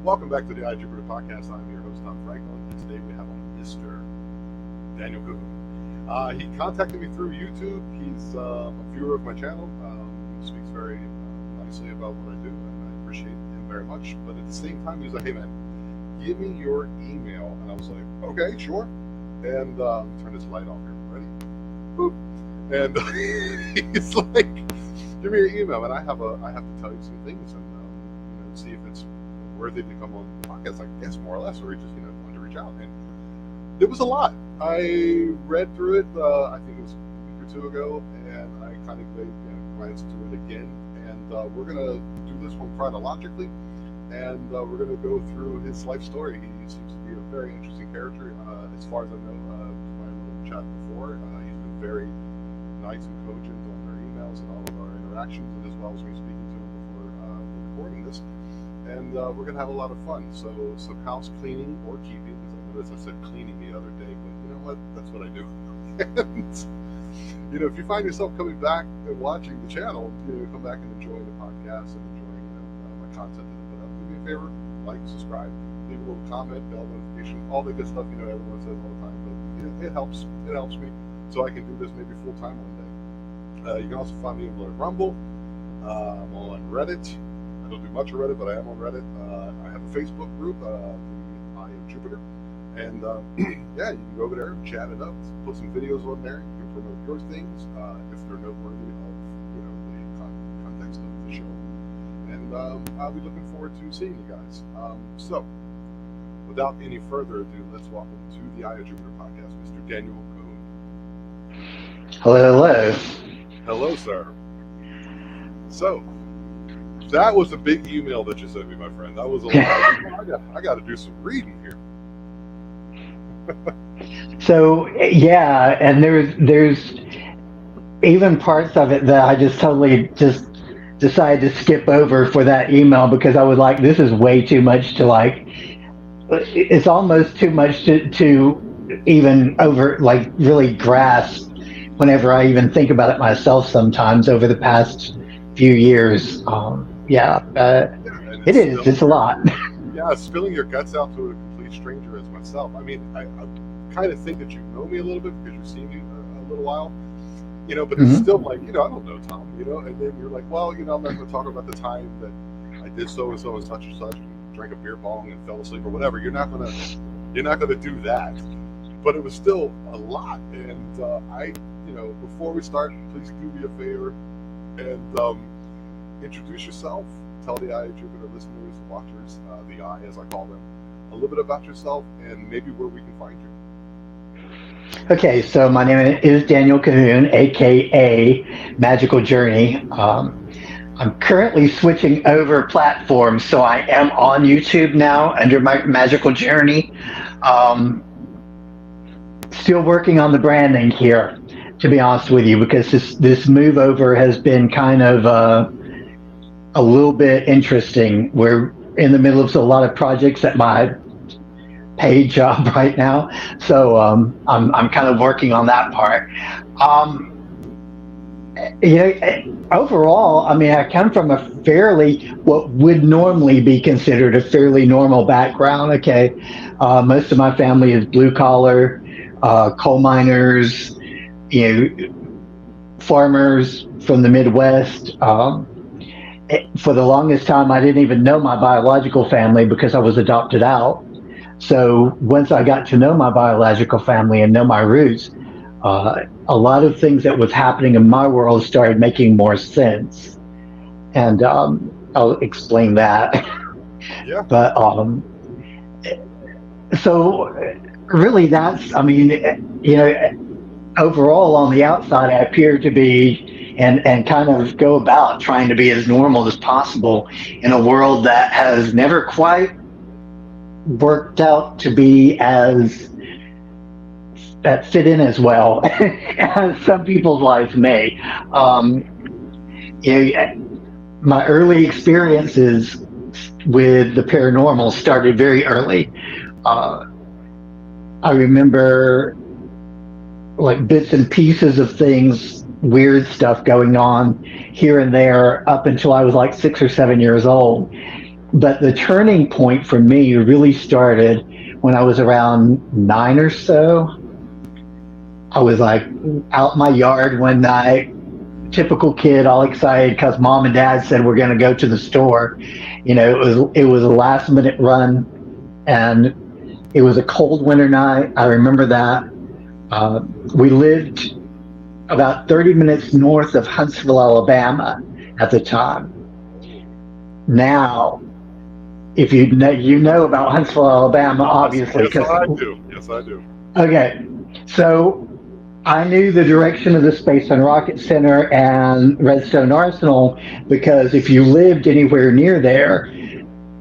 Welcome back to the iJupiter podcast. I'm your host, Tom Franklin, and today we have on Mr. Daniel Cohoon. He contacted me through YouTube. He's a viewer of my channel. He speaks very nicely about what I do, and I appreciate him very much. But at the same time, he was like, hey man, give me your email. And I was like, okay, sure. And turn this light off here. Ready? Boop. And he's like, give me your email, and I have to tell you some things and see if it's worthy to come on the podcast, I guess, more or less, or he just wanted to reach out. And there was a lot. I read through it. I think it was a week or two ago, and I kind of glanced through it again. And we're gonna do this one chronologically, and we're gonna go through his life story. He seems to be a very interesting character. As far as I know, my little chat before, he's been very nice and cogent on our emails and all of our interactions, and as well as me speaking to him before recording this. And we're going to have a lot of fun. So some house cleaning or keeping, because I noticed I said cleaning the other day, but you know what? That's what I do. And, if you find yourself coming back and watching the channel, come back and enjoy the podcast and enjoying my content that I put out. Do me a favor, like, subscribe, leave a little comment, bell notification, all the good stuff everyone says all the time. But it helps. It helps me so I can do this maybe full time one day. You can also find me on Rumble. I'm on Reddit. I don't do much of Reddit, but I am on Reddit. I have a Facebook group, the Eye of Jupiter, and yeah, you can go over there, chat it up, put some videos on there. You can promote your things if they're noteworthy of the context of the show, and I'll be looking forward to seeing you guys. So, without any further ado, let's welcome to the Eye of Jupiter podcast, Mr. Daniel Cohoon. Hello. Hello, sir. So. That was a big email that you sent me, my friend. That was a lot. I got to do some reading here. So yeah, and there's even parts of it that I just totally just decided to skip over for that email because I was like, this is way too much to like. It's almost too much to even over like really grasp. Whenever I even think about it myself, sometimes over the past few years. It is. It's a lot. Yeah, spilling your guts out to a complete stranger as myself. I mean, I kind of think that you know me a little bit because you've seen me a little while, but it's still like, I don't know Tom, and then you're like, well, I'm not going to talk about the time that I did so and so and such and such, and drank a beer bong and fell asleep or whatever. You're not gonna do that. But it was still a lot, and before we start, please do me a favor and introduce yourself. Tell the Eye of Jupiter listeners, watchers, the Eye as I call them, a little bit about yourself and maybe where we can find you. Okay, so my name is Daniel Cohoon, aka Magical Journey. I'm currently switching over platforms, so I am on YouTube now under my Magical Journey. Still working on the branding here, to be honest with you, because this move over has been kind of a little bit interesting. We're in the middle of a lot of projects at my paid job right now, so I'm kind of working on that part. Overall, I mean, I come from a fairly, what would normally be considered a fairly normal background. Okay, most of my family is blue collar, coal miners, farmers from the Midwest. For the longest time, I didn't even know my biological family because I was adopted out. So once I got to know my biological family and know my roots, a lot of things that was happening in my world started making more sense. And I'll explain that. Yeah. But so really that's, I mean, overall on the outside, I appear to be and kind of go about trying to be as normal as possible in a world that has never quite worked out to be as that fit in as well as some people's lives may. My early experiences with the paranormal started very early. I remember like bits and pieces of things, weird stuff going on here and there up until I was like 6 or 7 years old. But the turning point for me really started when I was around 9 or so. I was like out in my yard one night, typical kid, all excited because mom and dad said we're going to go to the store. It was a last minute run, and it was a cold winter night. I remember that. We lived about 30 minutes north of Huntsville, Alabama at the time. Now, if you know about Huntsville, Alabama, obviously. Yes, I do. Yes, I do. Okay, so I knew the direction of the Space and Rocket Center and Redstone Arsenal because if you lived anywhere near there,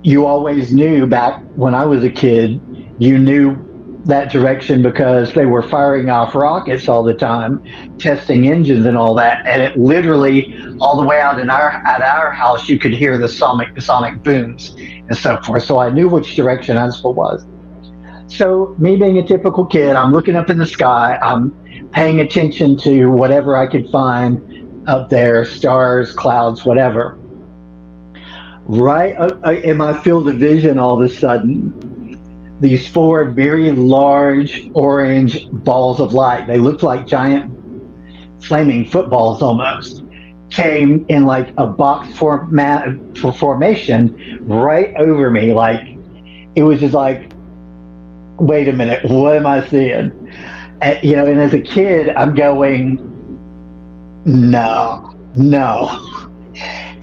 you always knew back when I was a kid, you knew that direction because they were firing off rockets all the time, testing engines and all that. And it literally, all the way out at our house, you could hear the sonic booms and so forth. So I knew which direction Huntsville was. So me being a typical kid, I'm looking up in the sky. I'm paying attention to whatever I could find up there, stars, clouds, whatever. Right in my field of vision, all of a sudden, these 4 very large orange balls of light, they looked like giant flaming footballs almost, came in like a box formation right over me. Like, it was just like, wait a minute, what am I seeing? And as a kid, I'm going, no.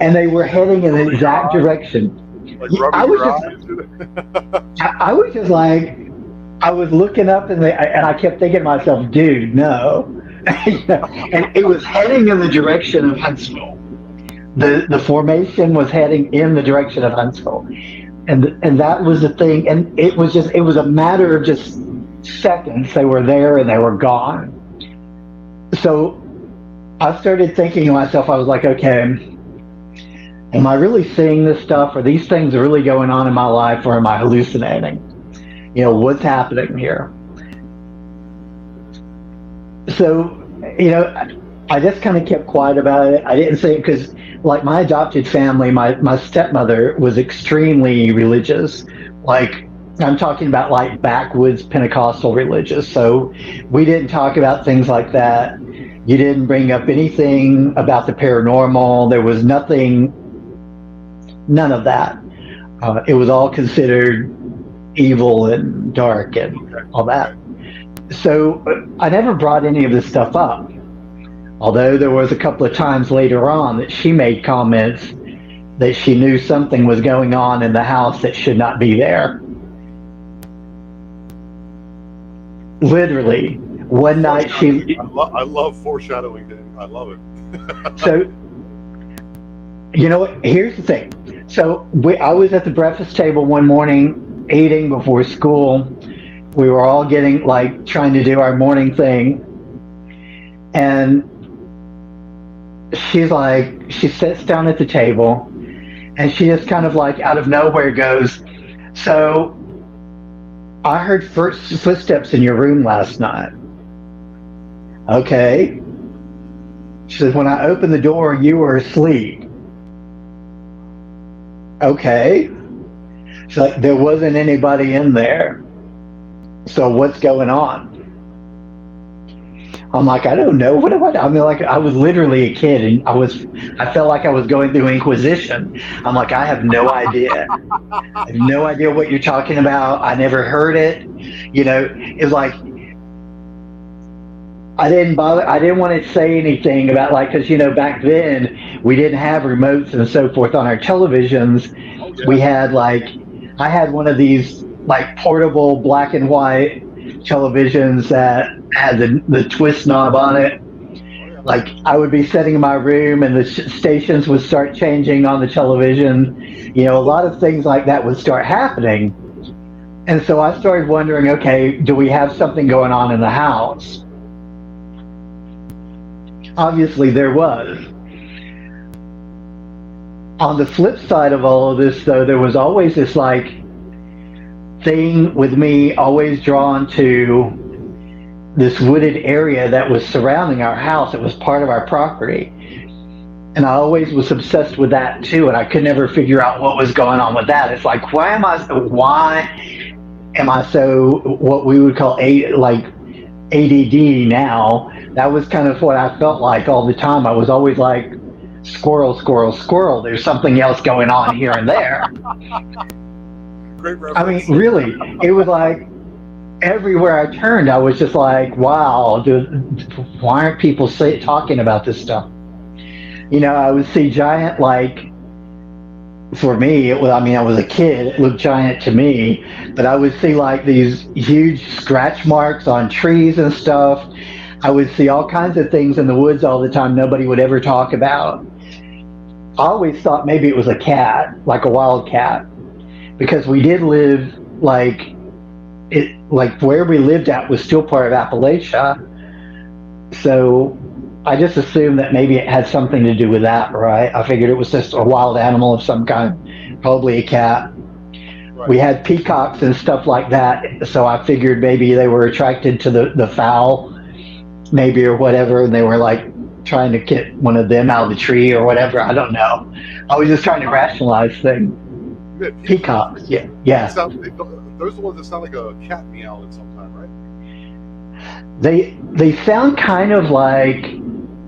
And they were heading in the exact direction. Like rubbing your eyes? I was just like, I was looking up and I kept thinking to myself, dude, no. And it was heading in the direction of Huntsville. The formation was heading in the direction of Huntsville. And that was the thing. And it was a matter of just seconds. They were there and they were gone. So I started thinking to myself, I was like, okay, am I really seeing this stuff? Are these things really going on in my life, or am I hallucinating? What's happening here? So, I just kind of kept quiet about it. I didn't say it because, like, my adopted family, my stepmother was extremely religious. Like, I'm talking about like backwoods Pentecostal religious. So we didn't talk about things like that. You didn't bring up anything about the paranormal. There was none of that. It was all considered evil and dark and all that. So I never brought any of this stuff up. Although there was a couple of times later on that she made comments that she knew something was going on in the house that should not be there. Literally, one night she... I love foreshadowing, Dan. I love it. So, you know what? Here's the thing. So I was at the breakfast table one morning eating before school. We were all trying to do our morning thing. And she sits down at the table and she just kind of out of nowhere goes, so I heard footsteps in your room last night. Okay. She said, when I opened the door, you were asleep. Okay. She's like, there wasn't anybody in there. So what's going on? I'm like, I don't know. What am I? I mean, I was literally a kid, and I felt like I was going through Inquisition. I'm like, I have no idea. I have no idea what you're talking about. I never heard it. It's like, I didn't bother. I didn't want to say anything about because back then we didn't have remotes and so forth on our televisions. Okay. We had I had one of these portable black and white televisions that had the twist knob on it. I would be sitting in my room and the stations would start changing on the television. A lot of things like that would start happening. And so I started wondering, okay, do we have something going on in the house? Obviously there was. On the flip side of all of this, though, there was always this thing with me always drawn to this wooded area that was surrounding our house. It was part of our property. And I always was obsessed with that too, and I could never figure out what was going on with that. It's like, why am I so what we would call like ADD now? That was kind of what I felt like all the time. I was always like, squirrel, squirrel, squirrel. There's something else going on here and there. Great I mean, reference. really, it was like everywhere I turned, I was just like, wow, why aren't people talking about this stuff? I would see giant, like, for me, it was, I mean, I was a kid, it looked giant to me, but I would see like these huge scratch marks on trees and stuff. I would see all kinds of things in the woods all the time nobody would ever talk about. I always thought maybe it was a cat, like a wild cat, because we did live like where we lived at was still part of Appalachia. So I just assumed that maybe it had something to do with that, right? I figured it was just a wild animal of some kind, probably a cat. Right. We had peacocks and stuff like that, so I figured maybe they were attracted to the fowl, maybe, or whatever, and they were like trying to get one of them out of the tree or whatever. I don't know. I was just trying to rationalize things. Peacocks, yeah. Those are the ones that sound like a cat meowing sometime, right? They sound kind of like,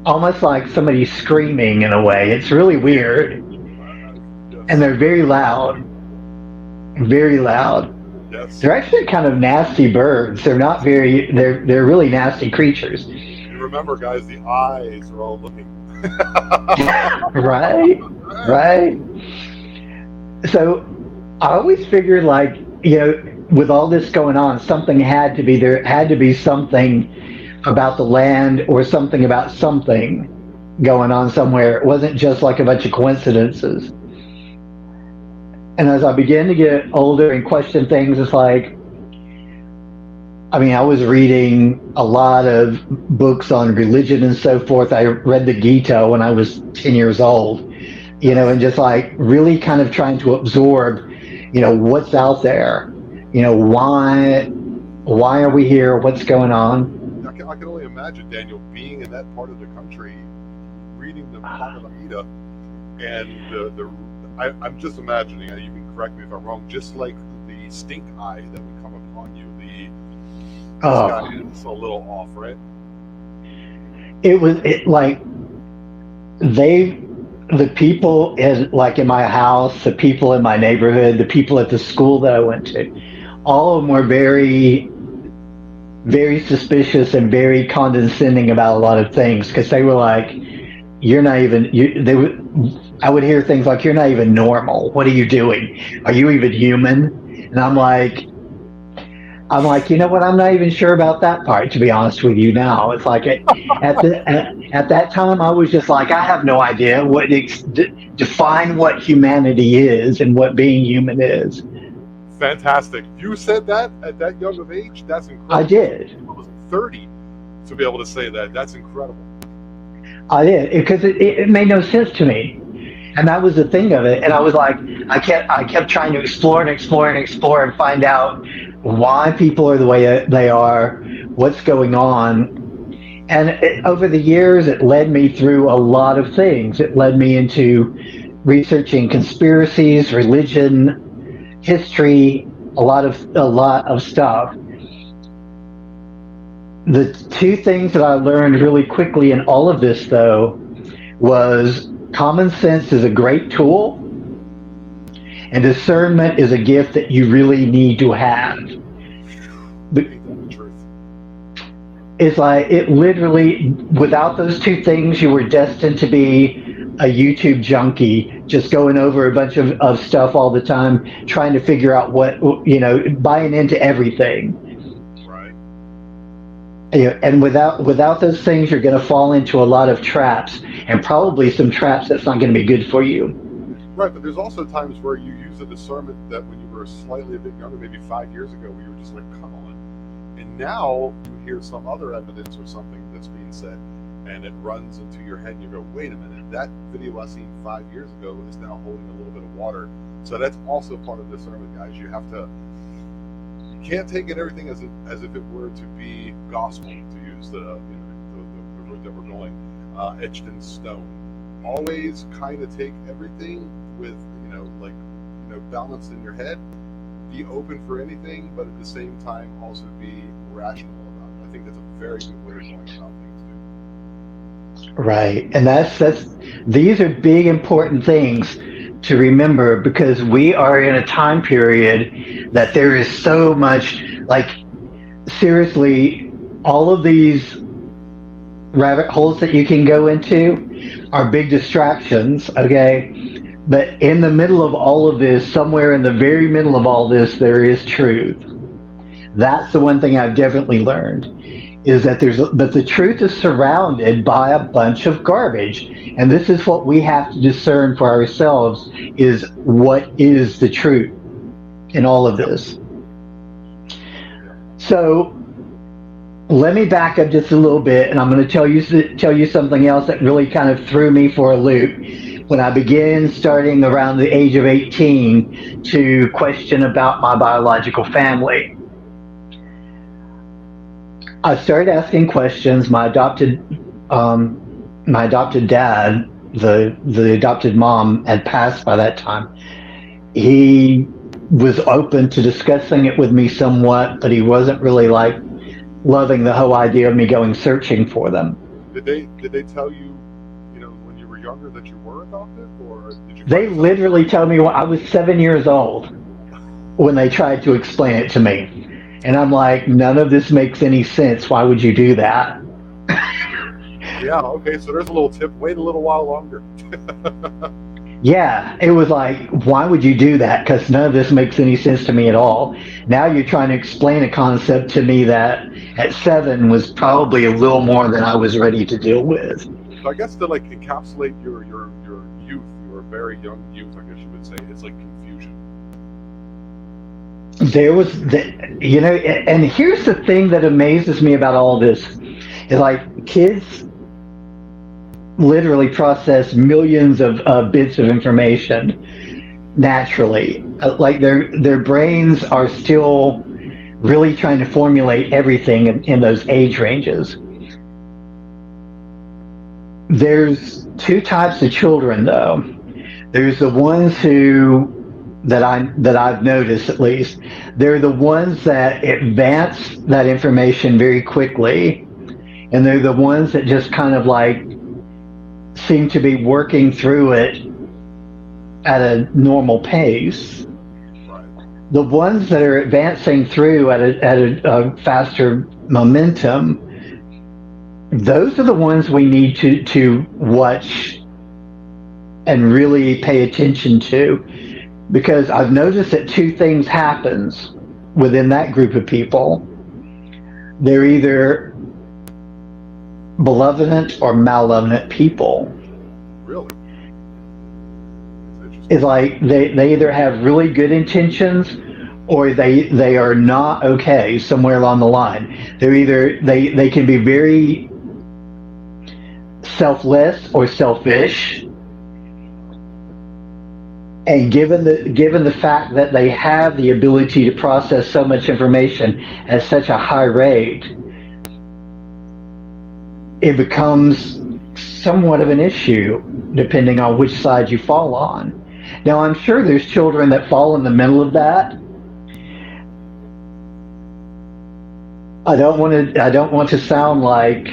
almost like somebody screaming in a way. It's really weird. Yes. And they're very loud. Very loud. Yes. They're actually kind of nasty birds. They're not very, they're really nasty creatures. And remember, guys, the eyes are all looking. Right? Right? So I always figured, like, with all this going on, there had to be something about the land or something about something going on somewhere. It wasn't just like a bunch of coincidences. And as I began to get older and question things, it's like, I mean, I was reading a lot of books on religion and so forth. I read the Gita when I was 10 years old, and just like really kind of trying to absorb, what's out there, why are we here? What's going on? I can only imagine, Daniel, being in that part of the country, reading the Bhagavad Gita, and I'm just imagining, you can correct me if I'm wrong, just like the stink eye that would come upon you, this guy is a little off, right? The people in my house, the people in my neighborhood, the people at the school that I went to, all of them were very, very suspicious and very condescending about a lot of things, because they were like, I would hear things like, you're not even normal. What are you doing? Are you even human? And I'm like, you know what? I'm not even sure about that part, to be honest with you now. It's like at that time, I was just like, I have no idea define what humanity is and what being human is. Fantastic. You said that at that young of age? That's incredible. I did. I was 30 to be able to say that. That's incredible. I did, because it made no sense to me. And that was the thing of it. And I was like, I kept trying to explore and find out why people are the way they are, what's going on. And over the years, it led me through a lot of things. It led me into researching conspiracies, religion, history, a lot of stuff. The two things that I learned really quickly in all of this, though, was common sense is a great tool, and discernment is a gift that you really need to have. But it's like, it literally, without those two things, you were destined to be a YouTube junkie, just going over a bunch of stuff all the time, trying to figure out what, buying into everything. Right. And without those things, you're going to fall into a lot of traps, and probably some traps that's not going to be good for you. Right, but there's also times where you use a discernment that when you were slightly a bit younger, maybe 5 years ago, where you were just like, come on. And now you hear some other evidence or something that's being said, and it runs into your head, and you go, wait a minute, that video I seen 5 years ago is now holding a little bit of water. So that's also part of discernment, guys. You can't take it everything as if it were to be gospel, to use the route that we're going, etched in stone. always kind of take everything with, like, balanced in your head, be open for anything, but at the same time also be rational about it. I think that's a very good way of going about things too. Right. And that's these are big important things to remember, because we are in a time period that there is so much, like, seriously, all of these rabbit holes that you can go into are big distractions, okay? But in the middle of all of this, somewhere in the very middle of all this, there is truth. That's the one thing I've definitely learned, is that the truth is surrounded by a bunch of garbage. And this is what we have to discern for ourselves, is what is the truth in all of this. So let me back up just a little bit, and I'm going to tell you something else that really kind of threw me for a loop when I began, starting around the age of 18, to question about my biological family. I started asking questions. My adopted dad, the adopted mom, had passed by that time. He was open to discussing it with me somewhat, but he wasn't really like loving the whole idea of me going searching for them. Did they tell you, when you were younger, that you were adopted, or did you? They literally told me when I was 7 years old when they tried to explain it to me. And I'm like, none of this makes any sense. Why would you do that? Yeah, okay, so there's a little tip. Wait a little while longer. Yeah, it was like, why would you do that? Because none of this makes any sense to me at all. Now you're trying to explain a concept to me that at 7 was probably a little more than I was ready to deal with. So I guess to like encapsulate your youth, your very young youth, I guess you would say, it's like confusion. There was, and here's the thing that amazes me about all this, is like, kids literally process millions of bits of information naturally. Like, their brains are still really trying to formulate everything in those age ranges. There's two types of children, though. There's the ones that I've noticed, at least, they're the ones that advance that information very quickly, and they're the ones that just kind of like seem to be working through it at a normal pace. Right. The ones that are advancing through at a faster momentum, those are the ones we need to watch and really pay attention to. Because I've noticed that two things happens within that group of people. They're either benevolent or malevolent people. Really? It's like they either have really good intentions, or they are not okay somewhere along the line. They're either they can be very selfless or selfish. And given the fact that they have the ability to process so much information at such a high rate, it becomes somewhat of an issue depending on which side you fall on. Now, I'm sure there's children that fall in the middle of that. I don't want to sound like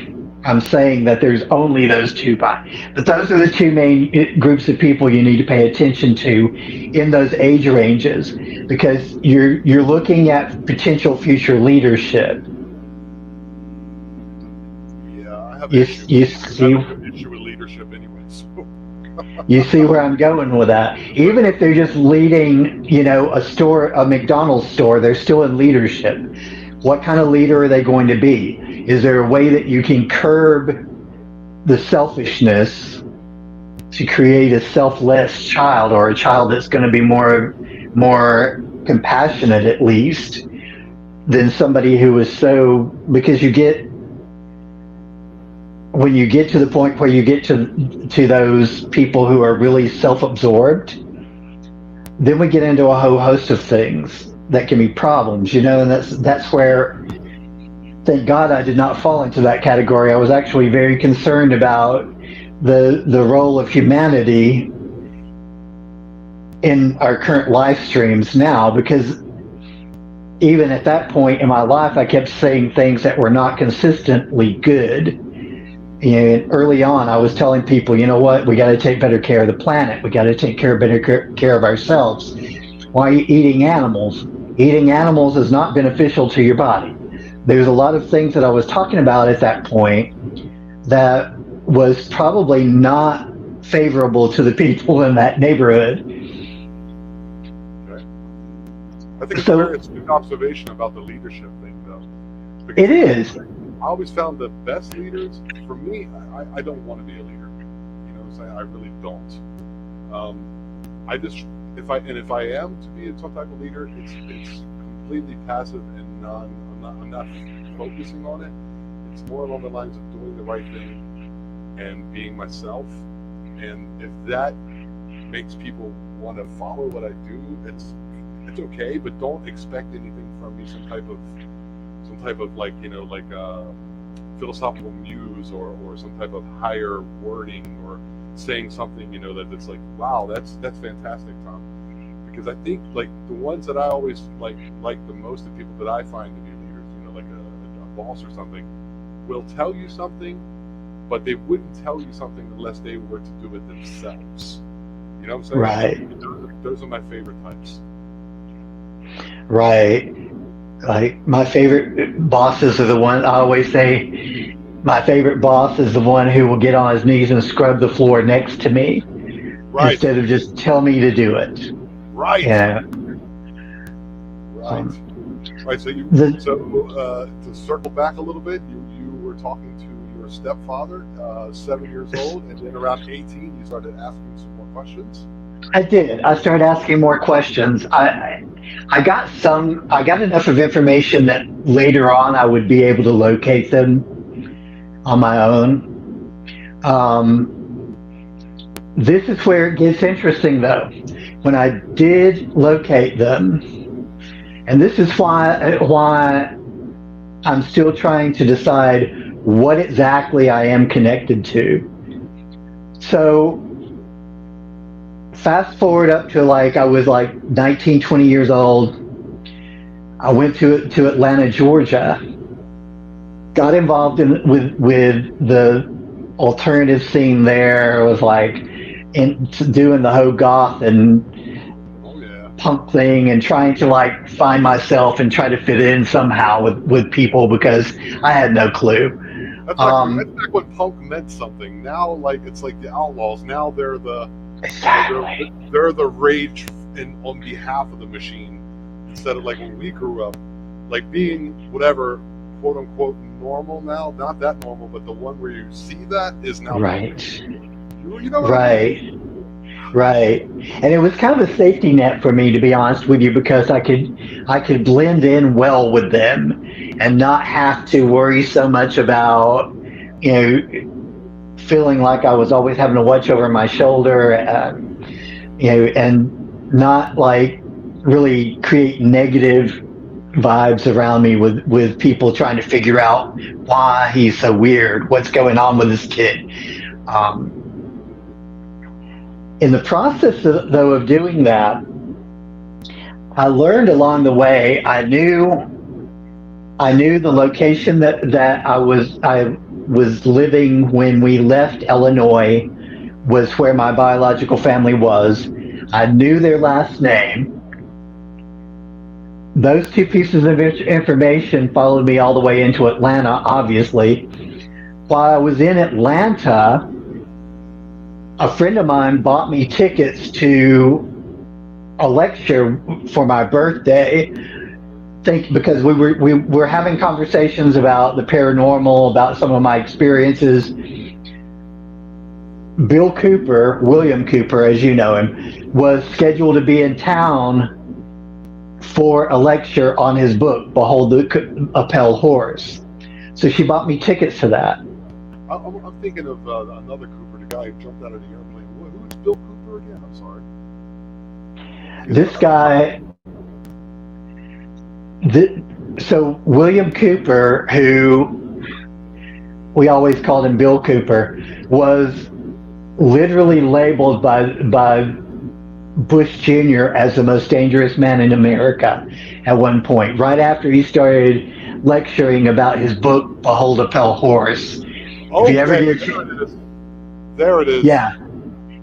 I'm saying that there's only those two, but those are the two main groups of people you need to pay attention to in those age ranges, because you're looking at potential future leadership. Yeah, I have you an issue with leadership anyway. So. You see where I'm going with that? Even if they're just leading, a McDonald's store, they're still in leadership. What kind of leader are they going to be? Is there a way that you can curb the selfishness to create a selfless child, or a child that's going to be more compassionate, at least, than somebody who is so, because when you get to the point where you get to those people who are really self-absorbed, then we get into a whole host of things that can be problems, and that's where, thank God I did not fall into that category. I was actually very concerned about the role of humanity in our current live streams now, because even at that point in my life, I kept saying things that were not consistently good. And early on, I was telling people, you know what, we got to take better care of the planet. We got to take better care of ourselves. Why are you eating animals? Eating animals is not beneficial to your body. There's a lot of things that I was talking about at that point that was probably not favorable to the people in that neighborhood. Okay. I think it's a very astute observation about the leadership thing, though. It is. I always found the best leaders, for me, I don't want to be a leader. You know what I'm saying? I really don't. I just, if I am to be some type of leader, it's completely passive and I'm not focusing on it. It's more along the lines of doing the right thing and being myself. And if that makes people want to follow what I do, it's okay, but don't expect anything from me, some type of like, you know, like philosophical muse or some type of higher wording or saying something, you know, that it's like, wow, that's fantastic, Tom. Because I think like the ones that I always like the most, the people that I find to be leaders, you know, like a boss or something, will tell you something, but they wouldn't tell you something unless they were to do it themselves. You know what I'm saying? Right. Those are my favorite types. Right. Like my favorite bosses are the ones I always say. My favorite boss is the one who will get on his knees and scrub the floor next to me, right, instead of just tell me to do it. Right. Yeah. Right. Right. So to circle back a little bit, you were talking to your stepfather, 7 years old, and then around 18, you started asking some more questions. I did. I started asking more questions. I got enough of information that later on I would be able to locate them on my own. This is where it gets interesting, though. When I did locate them, and this is why I'm still trying to decide what exactly I am connected to. So fast forward up to I was 19, 20 years old. I went to Atlanta, Georgia. Got involved with the alternative scene there. It was doing the whole goth and punk thing and trying to find myself and try to fit in somehow with people because I had no clue. That's back when punk meant something. Now it's like the Outlaws. Now they're the exactly. They're the rage on behalf of the machine, instead of when we grew up, being whatever quote unquote normal now, not that normal, but the one where you see that is now right. You know what right. I mean? Right. And it was kind of a safety net for me, to be honest with you, because I could blend in well with them and not have to worry so much about, feeling like I was always having to watch over my shoulder, and not really create negative vibes around me with people trying to figure out why he's so weird, what's going on with this kid. In the process, though, of doing that, I learned along the way. I knew the location that I was living when we left Illinois was where my biological family was. I knew their last name. Those two pieces of information followed me all the way into Atlanta, obviously. While I was in Atlanta, a friend of mine bought me tickets to a lecture for my birthday. Because we were having conversations about the paranormal, about some of my experiences. William Cooper, as you know him, was scheduled to be in town for a lecture on his book, Behold the Pale Horse. So she bought me tickets to that. I'm thinking of another Cooper, the guy who jumped out of the airplane. Who's Bill Cooper again? I'm sorry. This guy... So William Cooper, who we always called him Bill Cooper, was literally labeled by Bush Jr. as the most dangerous man in America at one point, right after he started lecturing about his book, Behold a Pale Horse. If you ever Okay, get there it is. There it is. yeah,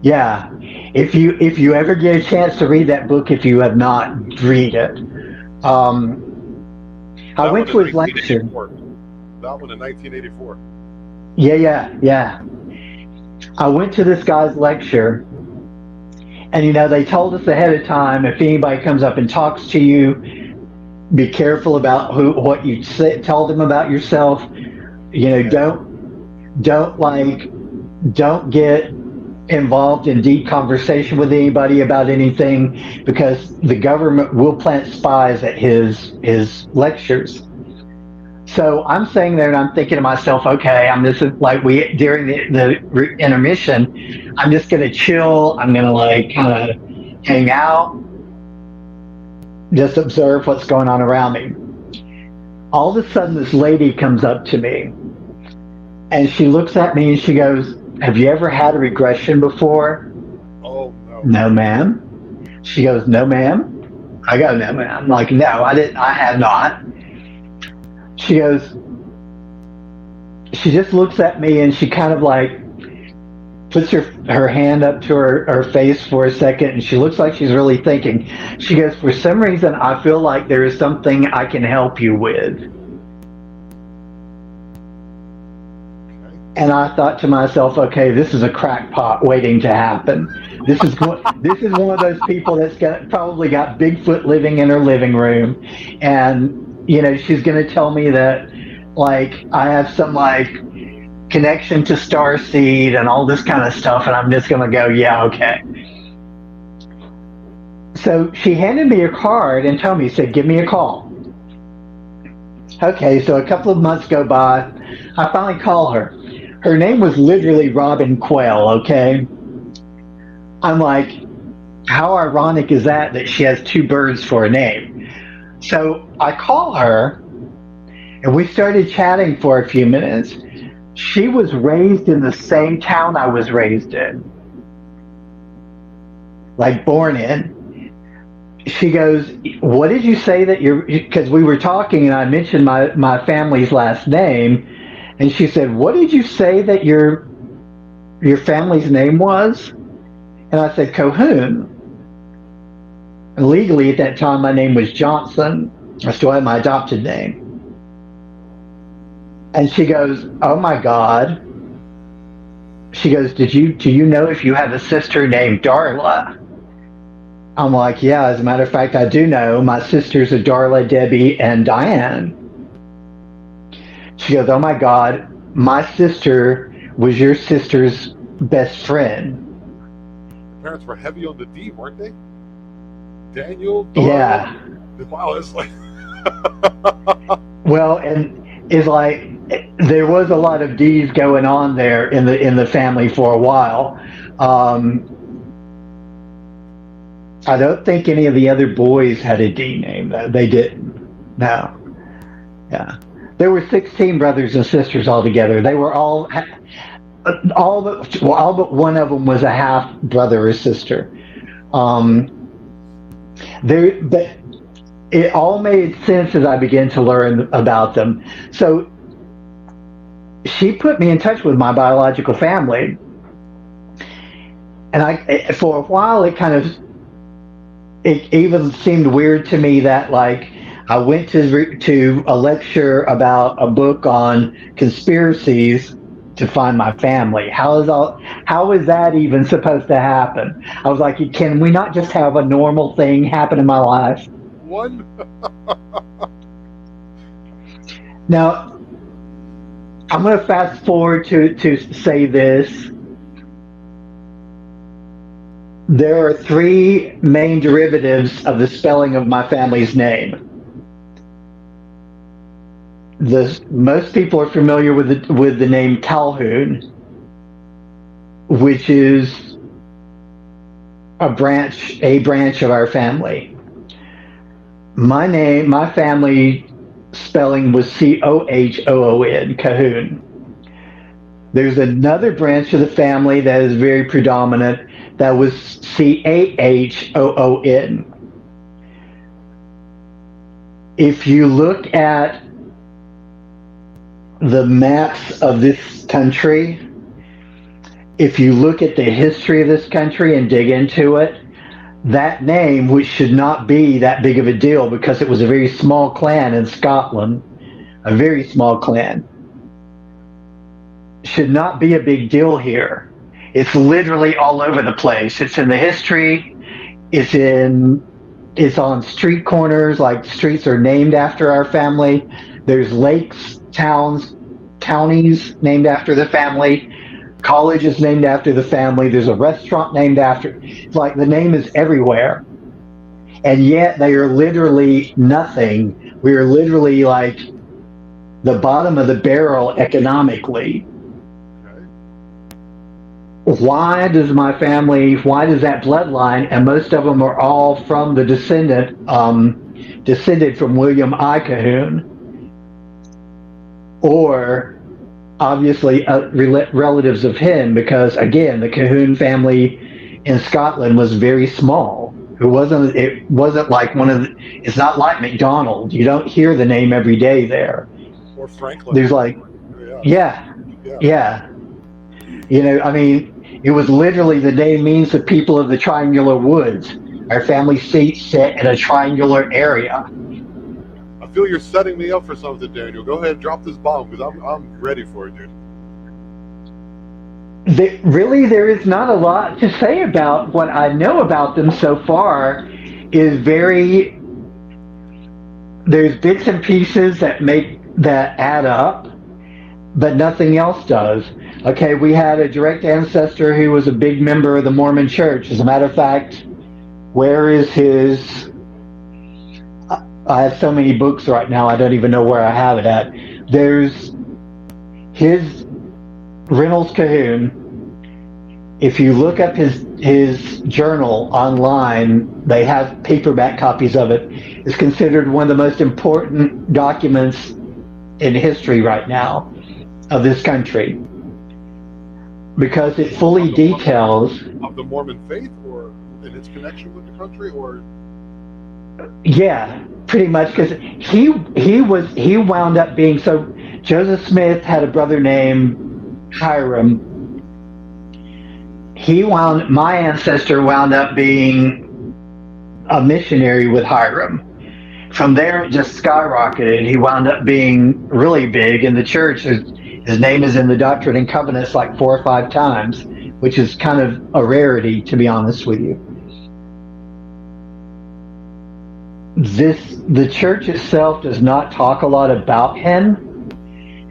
yeah. If you ever get a chance to read that book, if you have not, read it. I That went one to in his lecture. 1984. That one in 1984. Yeah. I went to this guy's lecture, and they told us ahead of time, if anybody comes up and talks to you, be careful about what you tell them about yourself. Don't get involved in deep conversation with anybody about anything, because the government will plant spies at his lectures. So I'm sitting there and I'm thinking to myself, okay, I'm just like during the intermission, I'm just gonna chill. I'm gonna like kind of hang out, just observe what's going on around me. All of a sudden, this lady comes up to me and she looks at me and she goes, "Have you ever had a regression before?" Oh no. No, ma'am. She goes, "No, ma'am." I go, "No, ma'am." I'm like, "No, I didn't. I have not." She goes, she just looks at me and she kind of like puts her hand up to her face for a second, and she looks like she's really thinking. She goes, "For some reason, I feel like there is something I can help you with." And I thought to myself, okay, this is a crackpot waiting to happen. This is one of those people that's probably got Bigfoot living in her living room, and she's going to tell me that like I have some like connection to starseed and all this kind of stuff, and I'm just going to go, yeah, okay. So she handed me a card and told me, said, "Give me a call." Okay, so a couple of months go by. I finally call her. Her name was literally Robin Quayle, okay? I'm like, how ironic is that she has two birds for a name? So I call her, and we started chatting for a few minutes. She was raised in the same town I was raised in, like born in. She goes, "What did you say that because we were talking and I mentioned my family's last name, and she said, "What did you say that your family's name was?" And I said, "Cohoon." And legally at that time my name was Johnson. I still had my adopted name. And she goes, "Oh my God." She goes, do you know if you have a sister named Darla?" I'm like, "Yeah, as a matter of fact, I do know. My sisters are Darla, Debbie, and Diane." She goes, "Oh my God, my sister was your sister's best friend." Your parents were heavy on the D, weren't they? Daniel, Darla. Yeah. Wow, it's like Well, and it's like there was a lot of D's going on there in the family for a while. I don't think any of the other boys had a D name, though. They didn't. No. Yeah. There were 16 brothers and sisters altogether. They were all but one of them was a half brother or sister. But it all made sense as I began to learn about them. So she put me in touch with my biological family, and for a while it even seemed weird to me that like I went to a lecture about a book on conspiracies to find my family. How is that even supposed to happen? I was like, can we not just have a normal thing happen in my life? one. Now, I'm going to fast forward to say this. There are three main derivatives of the spelling of my family's name. Most people are familiar with the name Calhoun, which is a branch of our family. My family spelling was Cohoon, Cahoon. There's another branch of the family that is very predominant that was Cahoon. If you look at the maps of this country, if you look at the history of this country and dig into it, that name, which should not be that big of a deal because it was a very small clan in Scotland, a very small clan, should not be a big deal here. It's literally all over the place. It's in the history. It's on street corners, like streets are named after our family. There's lakes, towns, counties named after the family. College is named after the family. There's a restaurant named after. It's like the name is everywhere. And yet they are literally nothing. We are literally like the bottom of the barrel economically. Why does that bloodline, and most of them are all from the descended from William I. Cohoon, or obviously relatives of him, because again, the Cohoon family in Scotland was very small. It wasn't like it's not like McDonald. You don't hear the name every day there. Or Franklin. There's like, yeah. You know, I mean, it was literally, the name means the people of the triangular woods. Our family seat set in a triangular area. I feel you're setting me up for something, Daniel. Go ahead, drop this bomb, because I'm ready for it, dude. There is not a lot to say about what I know about them so far. There's bits and pieces that add up, but nothing else does. Okay, we had a direct ancestor who was a big member of the Mormon Church. As a matter of fact, where is his... I have so many books right now, I don't even know where I have it at. There's his Reynolds Cohoon. If you look up his journal online, they have paperback copies of it. It's considered one of the most important documents in history right now of this country, because it fully details of the Mormon faith, or in its connection with the country, or yeah, pretty much, because he wound up being, so Joseph Smith had a brother named Hiram. My ancestor wound up being a missionary with Hiram. From there, it just skyrocketed. He wound up being really big in the church. His name is in the Doctrine and Covenants like 4 or 5 times, which is kind of a rarity, to be honest with you. The church itself does not talk a lot about him,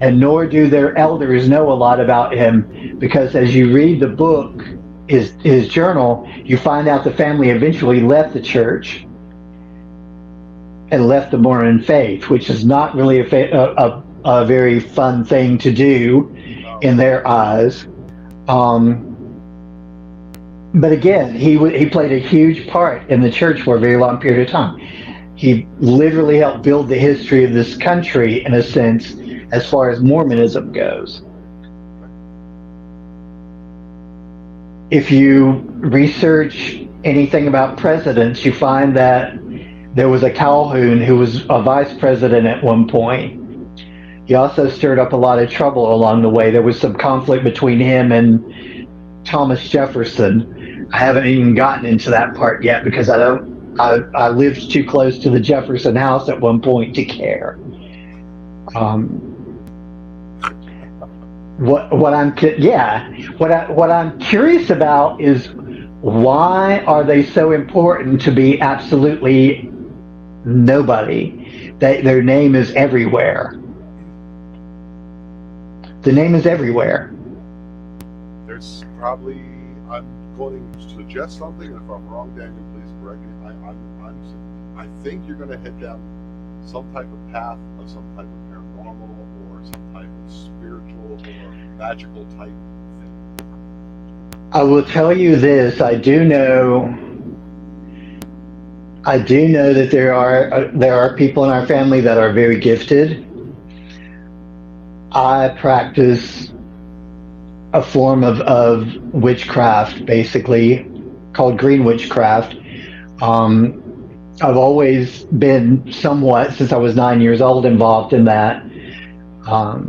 and nor do their elders know a lot about him, because as you read the book, his journal, you find out the family eventually left the church and left the Mormon faith, which is not really a very fun thing to do in their eyes. But again, he played a huge part in the church for a very long period of time. He literally helped build the history of this country, in a sense, as far as Mormonism goes. If you research anything about presidents, you find that there was a Calhoun who was a vice president at one point. He also stirred up a lot of trouble along the way. There was some conflict between him and Thomas Jefferson. I haven't even gotten into that part yet, because I lived too close to the Jefferson house at one point to care. What I'm curious about is, why are they so important to be absolutely nobody? Their name is everywhere. The name is everywhere. There's probably, I'm going to suggest something, and if I'm wrong, Daniel, please correct me. I think you're going to head down some type of path of some type of paranormal, or some type of spiritual or magical type thing. I will tell you this: I do know that there are people in our family that are very gifted. I practice a form of witchcraft, basically, called Green Witchcraft. I've always been somewhat, since I was 9 years old, involved in that. I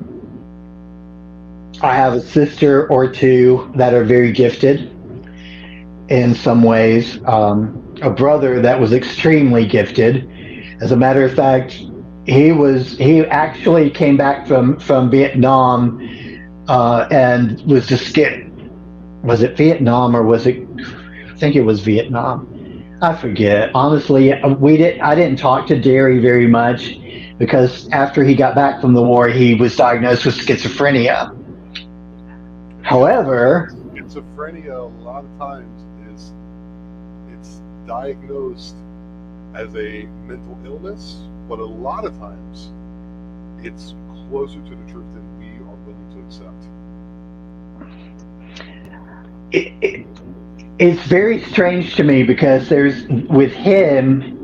have a sister or two that are very gifted in some ways. A brother that was extremely gifted. As a matter of fact, he actually came back from Vietnam and was just was it Vietnam or was it? I think it was Vietnam. I forget. Honestly, I didn't talk to Derry very much because after he got back from the war, he was diagnosed with schizophrenia. However, schizophrenia a lot of times it's diagnosed as a mental illness, but a lot of times it's closer to the truth than we are willing to accept. It's very strange to me because with him,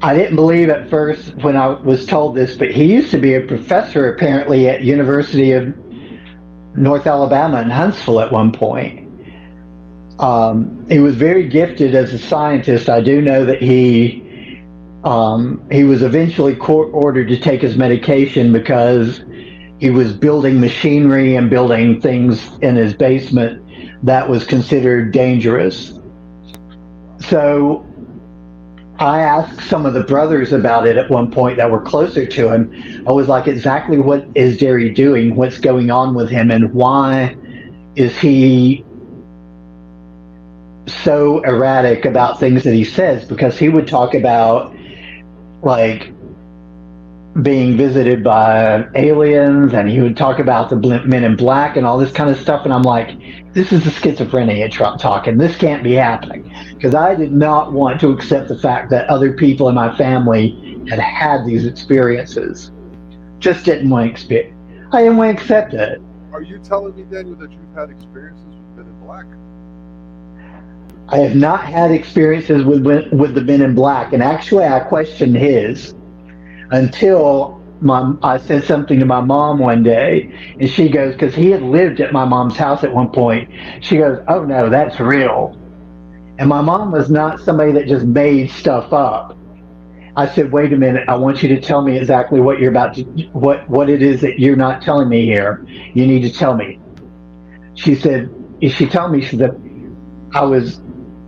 I didn't believe at first when I was told this, but he used to be a professor apparently at University of North Alabama in Huntsville at one point. He was very gifted as a scientist. I do know that he was eventually court ordered to take his medication because he was building machinery and building things in his basement that was considered dangerous. So I asked some of the brothers about it at one point that were closer to him. I was like, exactly what is Derry doing? What's going on with him? And why is he so erratic about things that he says? Because he would talk about like being visited by aliens, and he would talk about the men in black and all this kind of stuff. And I'm like, this is the schizophrenia talking. This can't be happening. Because I did not want to accept the fact that other people in my family had these experiences. Just didn't want to expect. I didn't want to accept it. Are you telling me, Daniel, that you've had experiences with men in black? I have not had experiences with the men in black, and actually I questioned his until I said something to my mom one day, and she goes, because he had lived at my mom's house at one point, she goes, "Oh no, that's real." And my mom was not somebody that just made stuff up. I said, "Wait a minute, I want you to tell me exactly what you're about to, what it is that you're not telling me here. You need to tell me." She said, she told me, she said, I was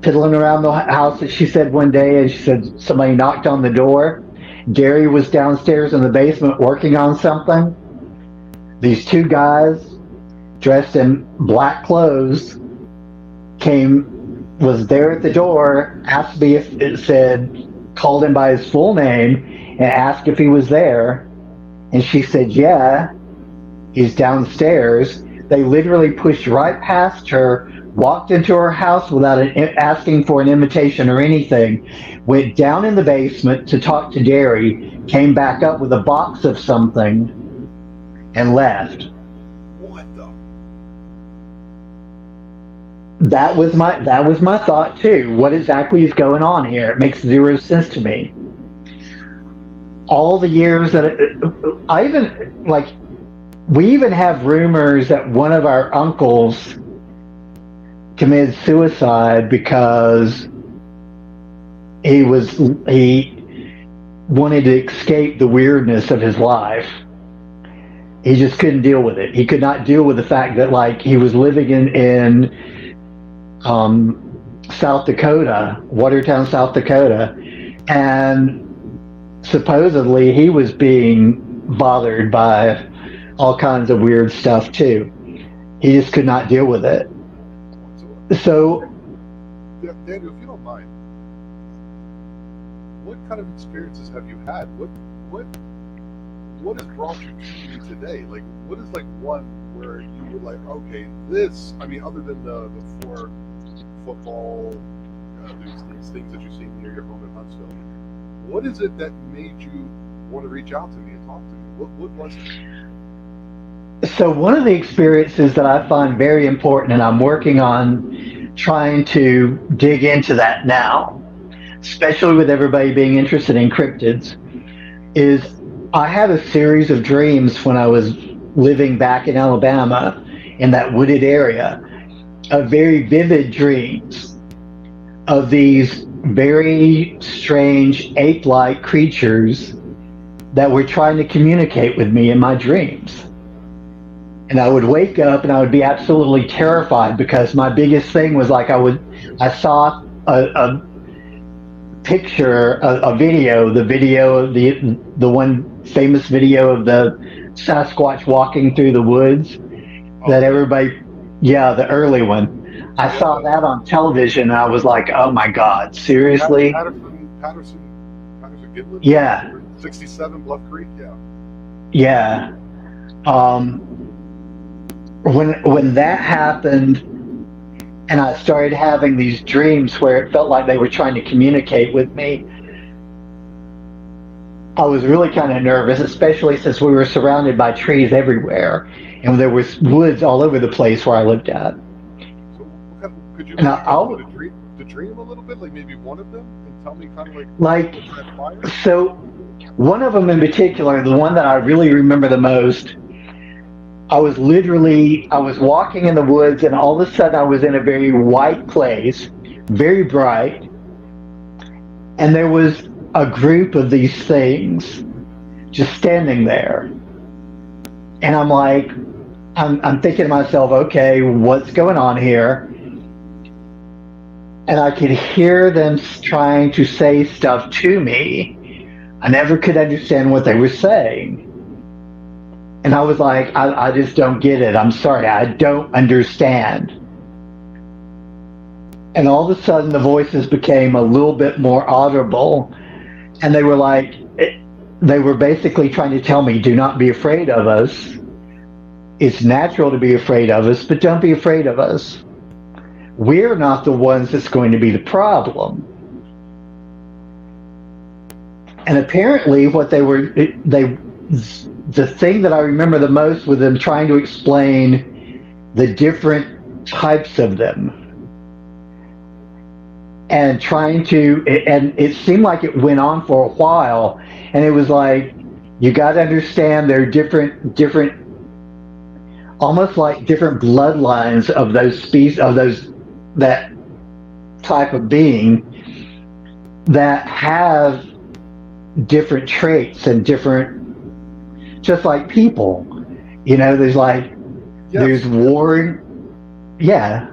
piddling around the house, she said one day, and she said somebody knocked on the door. Gary was downstairs in the basement working on something. These two guys dressed in black clothes was there at the door, asked me if it said, called him by his full name and asked if he was there. And she said, "Yeah, he's downstairs." They literally pushed right past her, walked into her house without asking for an invitation or anything, went down in the basement to talk to Derry, came back up with a box of something, and left. What the? That was my thought too. What exactly is going on here? It makes zero sense to me. All the years that we even have rumors that one of our uncles committed suicide because he wanted to escape the weirdness of his life. He just couldn't deal with it. He could not deal with the fact that he was living in South Dakota, Watertown, South Dakota, and supposedly he was being bothered by all kinds of weird stuff too. He just could not deal with it. So, Daniel, if you don't mind, what kind of experiences have you had? What has brought you to me today? What is one where you were like, okay, this? I mean, other than the 4 football, these things that you see near your home in Huntsville, what is it that made you want to reach out to me and talk to me? What was it? So one of the experiences that I find very important, and I'm working on trying to dig into that now, especially with everybody being interested in cryptids, is I had a series of dreams when I was living back in Alabama in that wooded area, of very vivid dreams of these very strange ape-like creatures that were trying to communicate with me in my dreams. And I would wake up and I would be absolutely terrified, because my biggest thing was like I saw a picture, a video, the one famous video of the Sasquatch walking through the woods that everybody, yeah, the early one. I saw that on television and I was like, oh my God, seriously? Patterson Gidlin? Yeah. 67 Bluff Creek, yeah. Yeah. When that happened and I started having these dreams where it felt like they were trying to communicate with me, I was really kind of nervous, especially since we were surrounded by trees everywhere and there was woods all over the place where I lived at. So could you dream a little bit, like maybe one of them, and tell me kind of like so one of them in particular, the one that I really remember the most, I was walking in the woods and all of a sudden I was in a very white place, very bright, and there was a group of these things just standing there. And I'm like, I'm thinking to myself, okay, what's going on here? And I could hear them trying to say stuff to me. I never could understand what they were saying. And I was like, I just don't get it. I'm sorry, I don't understand. And all of a sudden the voices became a little bit more audible. And they were basically trying to tell me, do not be afraid of us. It's natural to be afraid of us, but don't be afraid of us. We're not the ones that's going to be the problem. And apparently the thing that I remember the most was them trying to explain the different types of them. And it seemed like it went on for a while, and it was like, you got to understand there are different, almost like different bloodlines of those species, that type of being that have different traits and different, just like people, there's there's warring. Yeah.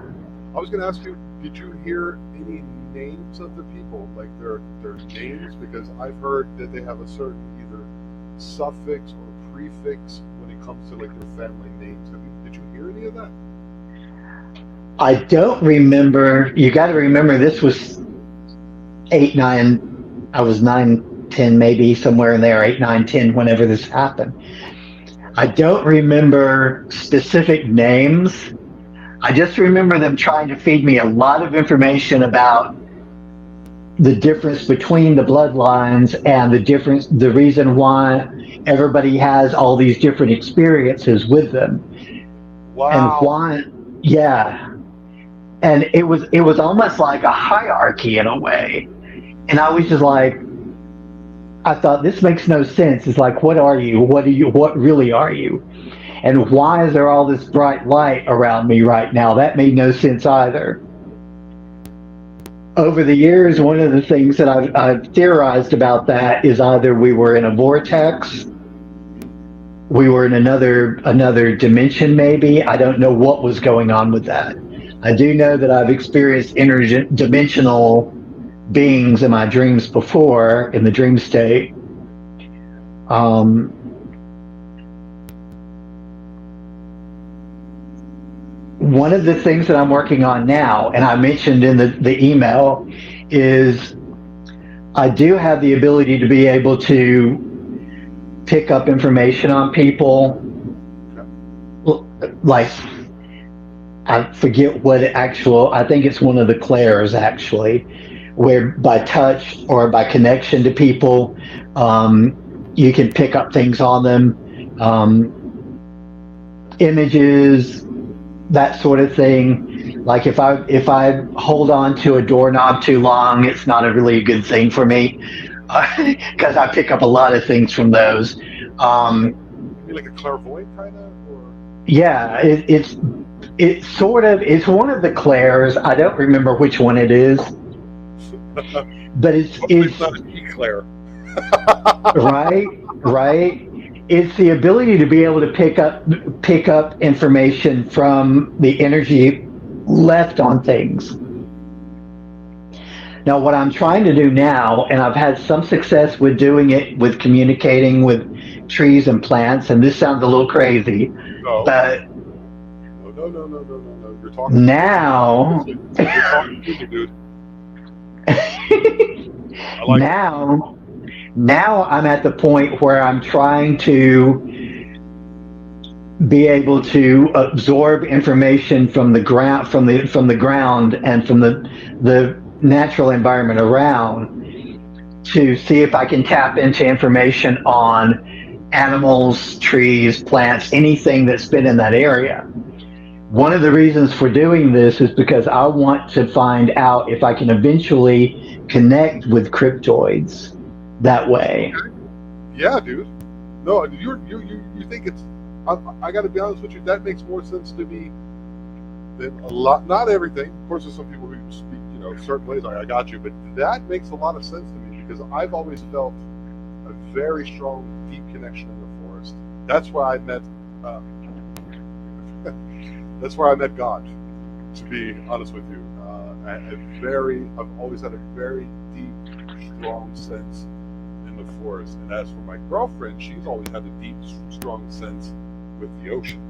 I was going to ask you, did you hear any names of the people, like their names? Because I've heard that they have a certain either suffix or prefix when it comes to like their family names. Did you hear any of that? I don't remember. You got to remember, this was 8, 9. I was 9, 10, maybe somewhere in there, 8, 9, 10, whenever this happened. I don't remember specific names. I just remember them trying to feed me a lot of information about the difference between the bloodlines and the reason why everybody has all these different experiences with them. Wow. And why, yeah. And it was almost like a hierarchy in a way. And I was just like, I thought, this makes no sense. It's like, what are you? What really are you? And why is there all this bright light around me right now? That made no sense either. Over the years, one of the things that I've theorized about that is either we were in a vortex, we were in another dimension maybe. I don't know what was going on with that. I do know that I've experienced interdimensional beings in my dreams before, in the dream state. One of the things that I'm working on now, and I mentioned in the email, is I do have the ability to be able to pick up information on people. Like, I forget I think it's one of the clairs actually, where by touch or by connection to people, you can pick up things on them, images, that sort of thing. Like if I hold on to a doorknob too long, it's not a really good thing for me, because I pick up a lot of things from those. mean like a clairvoyant kind of, or Yeah, it's sort of it's one of the clairs. I don't remember which one it is, but hopefully it's not an eclair. right, right. It's the ability to be able to pick up information from the energy left on things. Now, what I'm trying to do now, and I've had some success with doing it with communicating with trees and plants, and this sounds a little crazy, No, but no. You're talking. now, You're talking to me, dude. I like it. now I'm at the point where I'm trying to be able to absorb information from the ground, from the ground, and from the natural environment around, to see if I can tap into information on animals, trees, plants, anything that's been in that area. One of the reasons for doing this is because I want to find out if I can eventually connect with cryptoids that way. Yeah, dude. No, you think it's. I got to be honest with you. That makes more sense to me than a lot. Not everything. Of course, there's some people who speak, certain ways. I got you, but that makes a lot of sense to me because I've always felt a very strong, deep connection in the forest. That's where I met. That's where I met God. To be honest with you, I've always had a very deep, strong sense in the forest. And as for my girlfriend, she's always had a deep, strong sense with the ocean.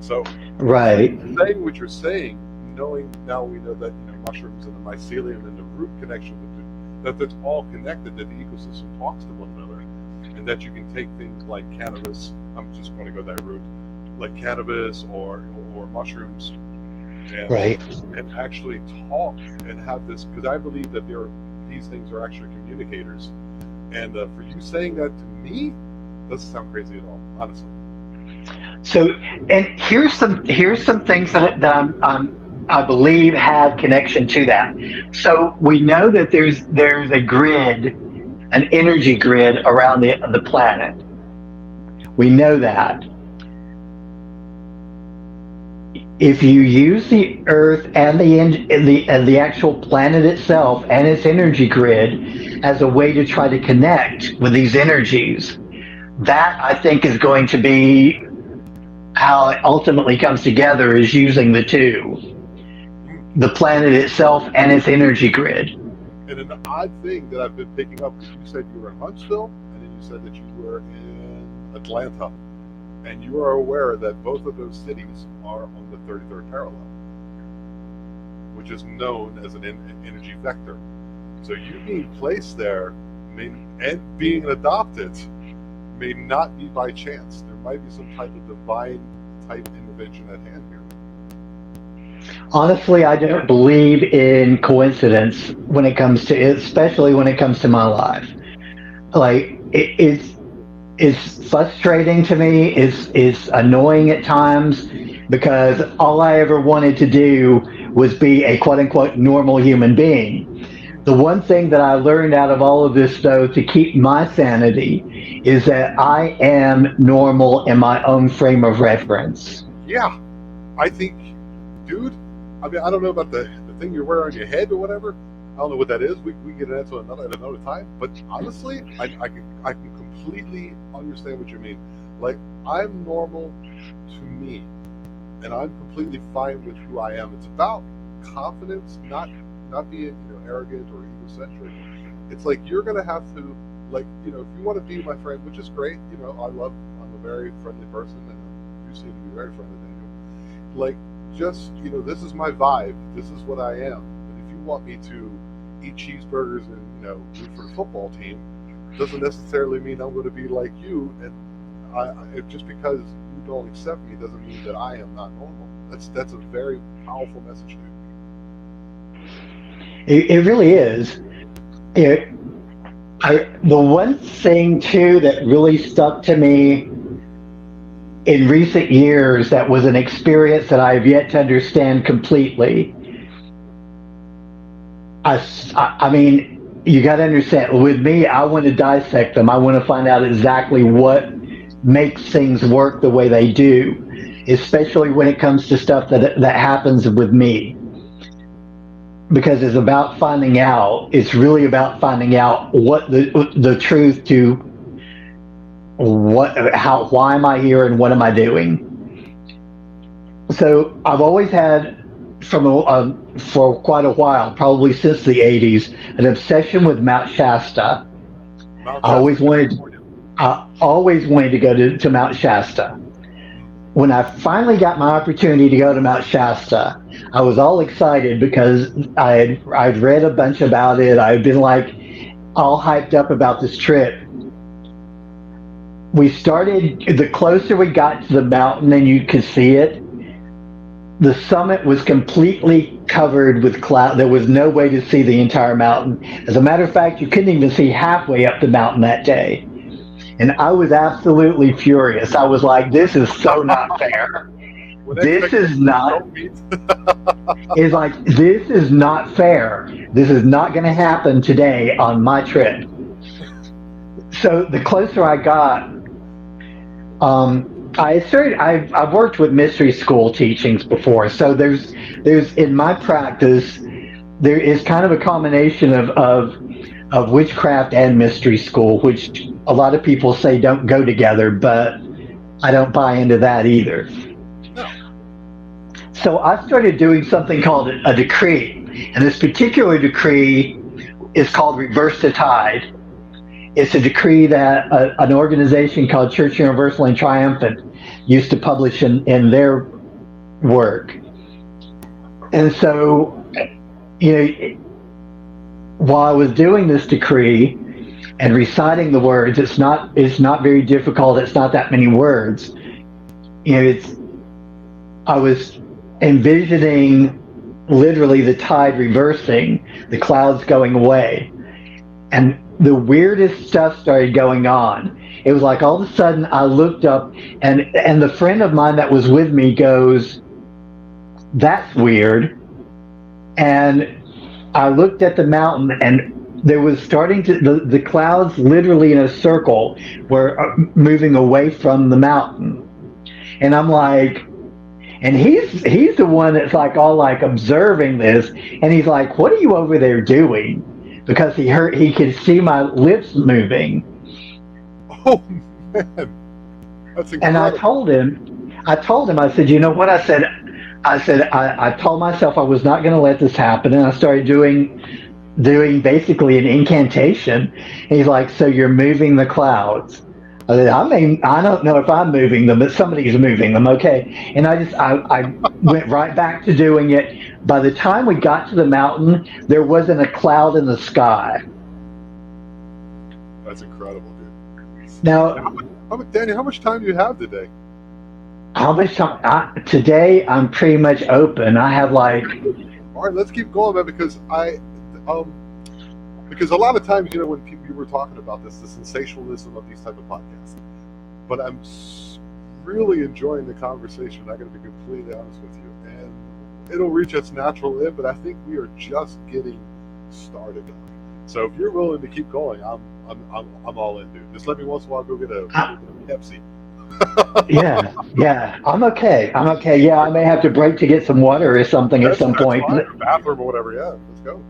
So, Right. saying what you're saying, knowing now we know that mushrooms and the mycelium and the root connection that that's all connected, that the ecosystem talks to one another, and that you can take things like cannabis. I'm just going to go that route, like cannabis or mushrooms, Right. and actually talk and have this, because I believe that these things are actually communicators. And for you saying that to me doesn't sound crazy at all, honestly. So, and here's some things that I believe have connection to that. So we know that there's a grid, an energy grid around the planet. We know that. If you use the Earth and the actual planet itself and its energy grid as a way to try to connect with these energies, that I think is going to be how it ultimately comes together, is using the two, the planet itself and its energy grid. And an odd thing that I've been picking up, you said you were in Huntsville, and then you said that you were in Atlanta, and you are aware that both of those cities are on the 33rd parallel, which is known as an energy vector. So you being placed there and being adopted may not be by chance. There might be some type of divine type intervention at hand here. Honestly, I don't believe in coincidence when it comes to it, especially when it comes to my life. Like it's frustrating to me. It's annoying at times because all I ever wanted to do was be a quote unquote normal human being. The one thing that I learned out of all of this, though, to keep my sanity, is that I am normal in my own frame of reference. Yeah, I think, dude, I mean, I don't know about the thing you wear on your head or whatever. I don't know what that is. We get into at another time. But honestly, I can completely understand what you mean. Like, I'm normal to me, and I'm completely fine with who I am. It's about confidence, not being arrogant or egocentric. It's like you're gonna have to, like, if you want to be my friend, which is great. I'm a very friendly person, and you seem to be very friendly, Daniel. Like, just this is my vibe. This is what I am. And if you want me to eat cheeseburgers and root for the football team, doesn't necessarily mean I'm going to be like you. And just because you don't accept me doesn't mean that I am not normal. That's a very powerful message, dude. It really is. The one thing too that really stuck to me in recent years, that was an experience that I have yet to understand completely. I mean, you got to understand. With me, I want to dissect them. I want to find out exactly what makes things work the way they do, especially when it comes to stuff that happens with me. Because it's about finding out. It's really about finding out what the truth to why am I here and what am I doing. So I've always had, for quite a while, probably since the 80s, an obsession with Mount Shasta. I always wanted to go to Mount Shasta. When I finally got my opportunity to go to Mount Shasta, I was all excited because I'd read a bunch about it. I'd been like all hyped up about this trip. The closer we got to the mountain and you could see it, the summit was completely covered with cloud. There was no way to see the entire mountain. As a matter of fact, you couldn't even see halfway up the mountain that day. And I was absolutely furious. I was like, this is so not fair. This is not fair. This is not going to happen today on my trip. So the closer I got, I've worked with mystery school teachings before. So there's in my practice, there is kind of a combination of witchcraft and mystery school, which a lot of people say don't go together, but I don't buy into that either. No. So I started doing something called a decree, and this particular decree is called Reverse the Tide. It's a decree that an organization called Church Universal and Triumphant used to publish in their work. And so, while I was doing this decree and reciting the words, it's not very difficult. It's not that many words. I was envisioning literally the tide reversing, the clouds going away, and the weirdest stuff started going on. It was like all of a sudden I looked up and the friend of mine that was with me goes, "That's weird." And I looked at the mountain and there was starting to, the clouds literally in a circle were moving away from the mountain. And I'm like, and he's the one that's like all like observing this, and he's like, "What are you over there doing?" Because he could see my lips moving. Oh man, that's incredible. And I told him, I said, "You know what?" I said, I told myself I was not going to let this happen, and I started doing basically an incantation. And he's like, "So you're moving the clouds?" I said, I don't know if I'm moving them, but somebody's moving them, okay? And I went right back to doing it. By the time we got to the mountain, there wasn't a cloud in the sky. That's incredible, dude. Now, Daniel, how much time do you have today? How much time? Today, I'm pretty much open. I have like... All right, let's keep going, man, because because a lot of times, when people were talking about this, the sensationalism of these type of podcasts, but I'm really enjoying the conversation. I got to be completely honest with you, and it'll reach its natural end, but I think we are just getting started. So if you're willing to keep going, I'm all in, dude. Just let me once in a while go get a Pepsi. yeah, I'm okay. Yeah, I may have to break to get some water or something at some point. Fine. Bathroom or whatever. Yeah, let's go.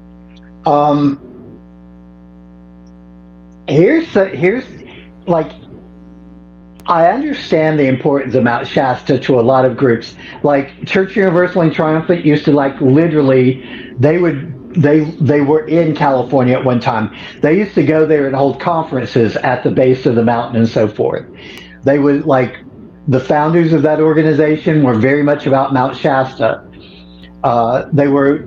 Here's like, I understand the importance of Mount Shasta to a lot of groups. Like Church Universal and Triumphant used to like literally, they were in California at one time. They used to go there and hold conferences at the base of the mountain and so forth. They would like, the founders of that organization were very much about Mount Shasta. They were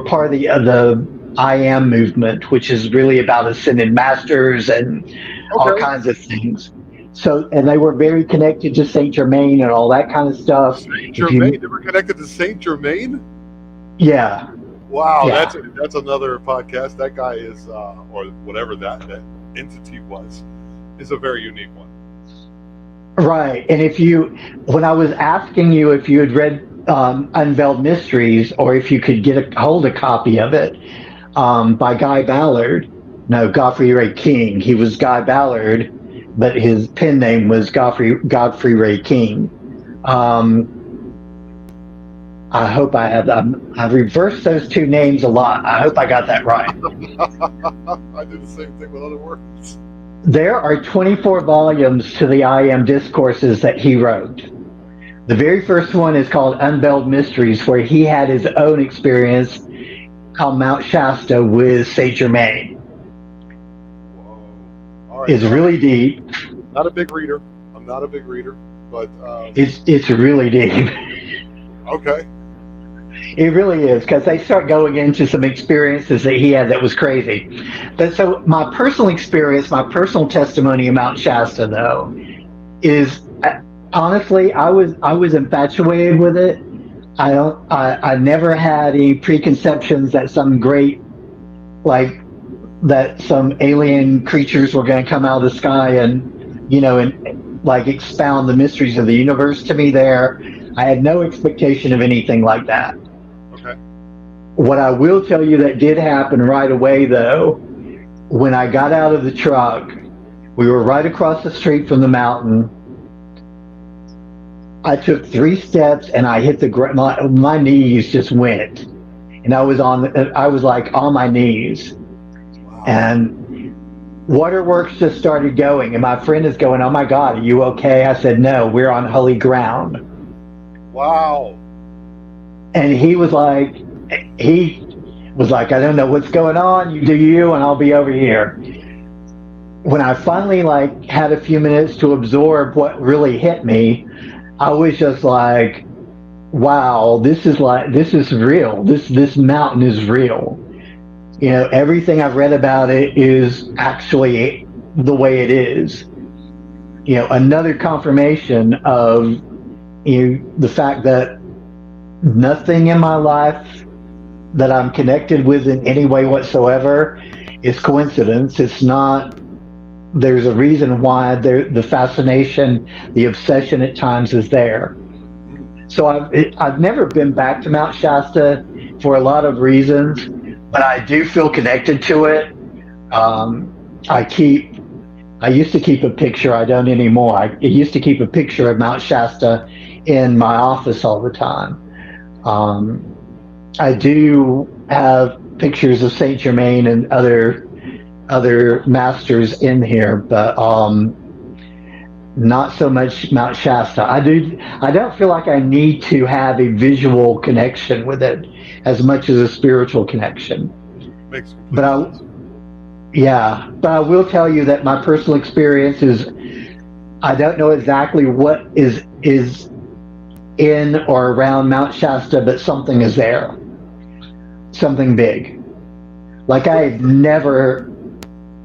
part of the I Am movement, which is really about ascended masters and all kinds of things. So, and they were very connected to Saint Germain and all that kind of stuff. Saint Germain? They were connected to Saint Germain? Yeah. Wow, yeah. That's another podcast. That guy is, or whatever that entity was, is a very unique one. Right. And when I was asking you if you had read Unveiled Mysteries, or if you could hold a copy of it, by Guy Ballard. No, Godfrey Ray King. He was Guy Ballard, but his pen name was Godfrey Ray King. I hope I've reversed those two names a lot. I hope I got that right. I do the same thing with other words. There are 24 volumes to the I Am discourses that he wrote. The very first one is called Unveiled Mysteries, where he had his own experience called Mount Shasta with Saint Germain. Whoa. All right. It's really deep. Not a big reader. I'm not a big reader, but it's really deep. Okay. It really is, because they start going into some experiences that he had that was crazy. But so my personal experience, my personal testimony of Mount Shasta, though, is honestly, I was infatuated with it. I never had any preconceptions that some great, like, that some alien creatures were going to come out of the sky and, and like expound the mysteries of the universe to me there. I had no expectation of anything like that. Okay. What I will tell you that did happen right away, though, when I got out of the truck, we were right across the street from the mountain. I took 3 steps and I hit the ground. My knees just went, and I was like on my knees. Wow. And waterworks just started going, and my friend is going, "Oh my God, are you okay?" I said, "No, we're on holy ground." Wow. And he was like, "I don't know what's going on. You do you, and I'll be over here." When I finally had a few minutes to absorb what really hit me, I was just like, "Wow, this is real. This mountain is real." Everything I've read about it is actually the way it is. Another confirmation of the fact that nothing in my life that I'm connected with in any way whatsoever is coincidence. It's not. There's a reason why the fascination, the obsession at times is there. So I've never been back to Mount Shasta for a lot of reasons, but I do feel connected to it. I used to keep a picture. I don't anymore. I used to keep a picture of Mount Shasta in my office all the time. I do have pictures of Saint Germain and other masters in here, but not so much Mount Shasta. I don't feel like I need to have a visual connection with it as much as a spiritual connection. Makes complete sense. But I will tell you that my personal experience is, I don't know exactly what is in or around Mount Shasta, but something is there. Something big. Like I had never.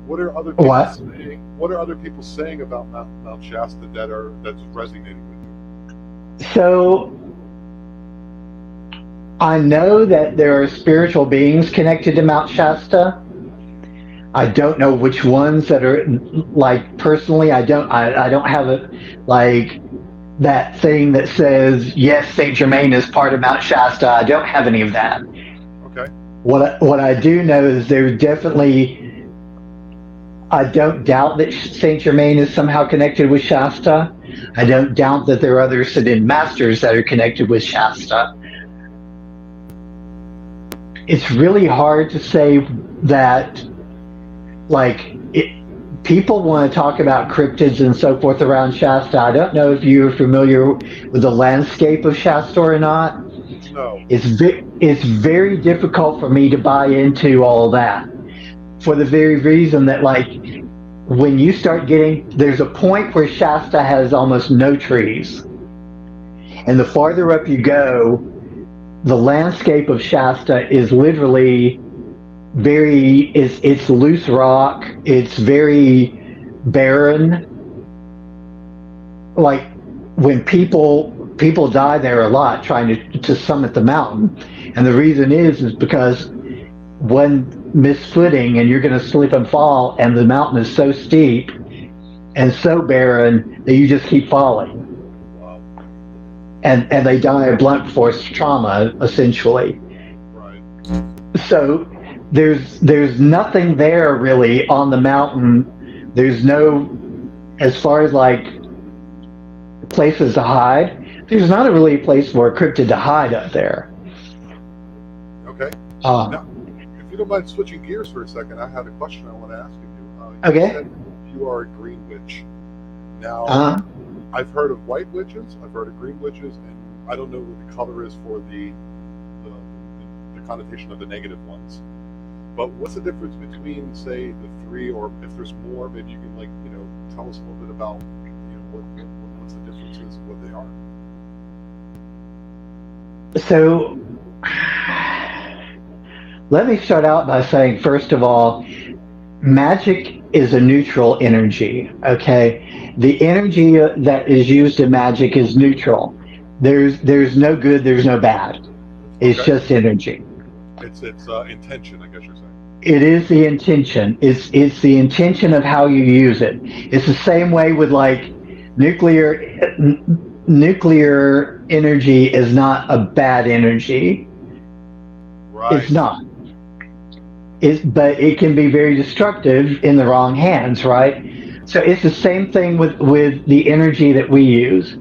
What are other people saying? What are other people saying about Mount Shasta that's resonating with you? So I know that there are spiritual beings connected to Mount Shasta. I don't know which ones that are personally. I don't have that thing that says yes, Saint Germain is part of Mount Shasta. I don't have any of that. Okay. What I do know is there's definitely. I don't doubt that Saint Germain is somehow connected with Shasta. I don't doubt that there are other Siddhin masters that are connected with Shasta. It's really hard to say that, people want to talk about cryptids and so forth around Shasta. I don't know if you're familiar with the landscape of Shasta or not. No. It's very difficult for me to buy into all of that. For the very reason that, when you start there's a point where Shasta has almost no trees. And the farther up you go, the landscape of Shasta is literally it's loose rock. It's very barren. When people die there a lot trying to summit the mountain. And the reason is because one misfooting and you're going to slip and fall, and the mountain is so steep and so barren that you just keep falling. Wow. And they die of blunt force trauma, essentially. Right. So there's nothing there really on the mountain. There's no as far as like places to hide, there's not really a place for a cryptid to hide up there. Okay. Uh, Now, if you don't mind switching gears for a second, I had a question I want to ask of you. You okay. said you are a green witch. Now, Uh, I've heard of white witches, I've heard of green witches, and I don't know what the color is for the connotation of the negative ones. But what's the difference between, say, the three, or if there's more, maybe you can, like, tell us a little bit about, what's the differences, what they are. so let me start out by saying, first of all, magic is a neutral energy, okay? The energy that is used in magic is neutral. There's no good, there's no bad. It's Okay. just energy. It's intention, I guess you're saying. It is the intention. It's the intention of how you use it. It's the same way with like nuclear energy is not a bad energy. Right. It's not. But it can be very destructive in the wrong hands, right? So it's the same thing with the energy that we use.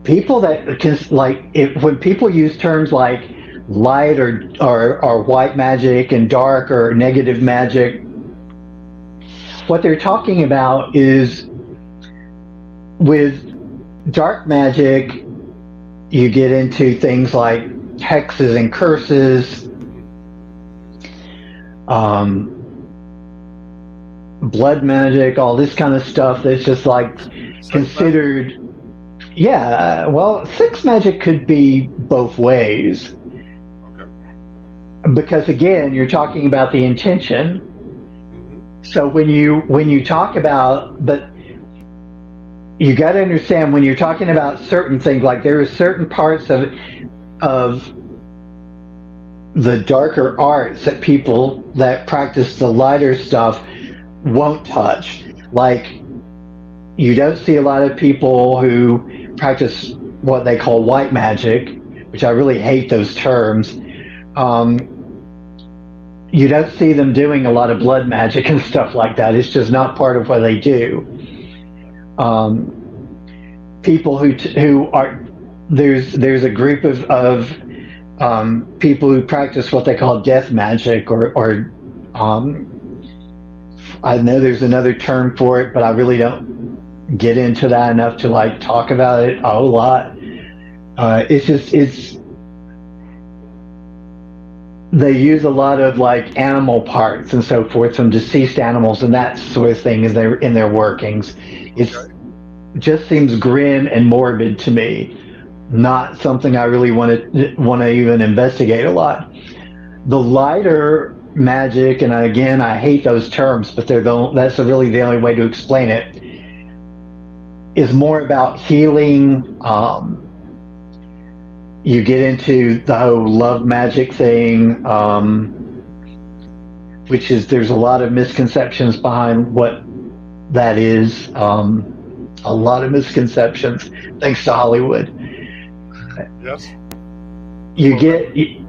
People that just like when people use terms like light or white magic and dark or negative magic, what they're talking about is with dark magic, you get into things like hexes and curses, blood magic, all this kind of stuff that's just like considered. Yeah, well, sex magic could be both ways. Okay. Because again, you're talking about the intention. Mm-hmm. So when you talk about, but you got to understand when you're talking about certain things, like there are certain parts of the darker arts that people that practice the lighter stuff won't touch. Like you don't see a lot of people who practice what they call white magic, which I really hate those terms. You don't see them doing a lot of blood magic and stuff like that. It's just not part of what they do. People who are there's a group of people who practice what they call death magic, or I know there's another term for it, but I really don't get into that enough to like talk about it a whole lot. It's they use a lot of like animal parts and so forth from deceased animals and that sort of thing in their workings. It just seems grim and morbid to me. Not something I really want to even investigate a lot. The lighter magic, and again, I hate those terms, but that's really the only way to explain it, is more about healing. You get into the whole love magic thing, which is there's a lot of misconceptions behind what that is. A lot of misconceptions, thanks to Hollywood. Yes. You get into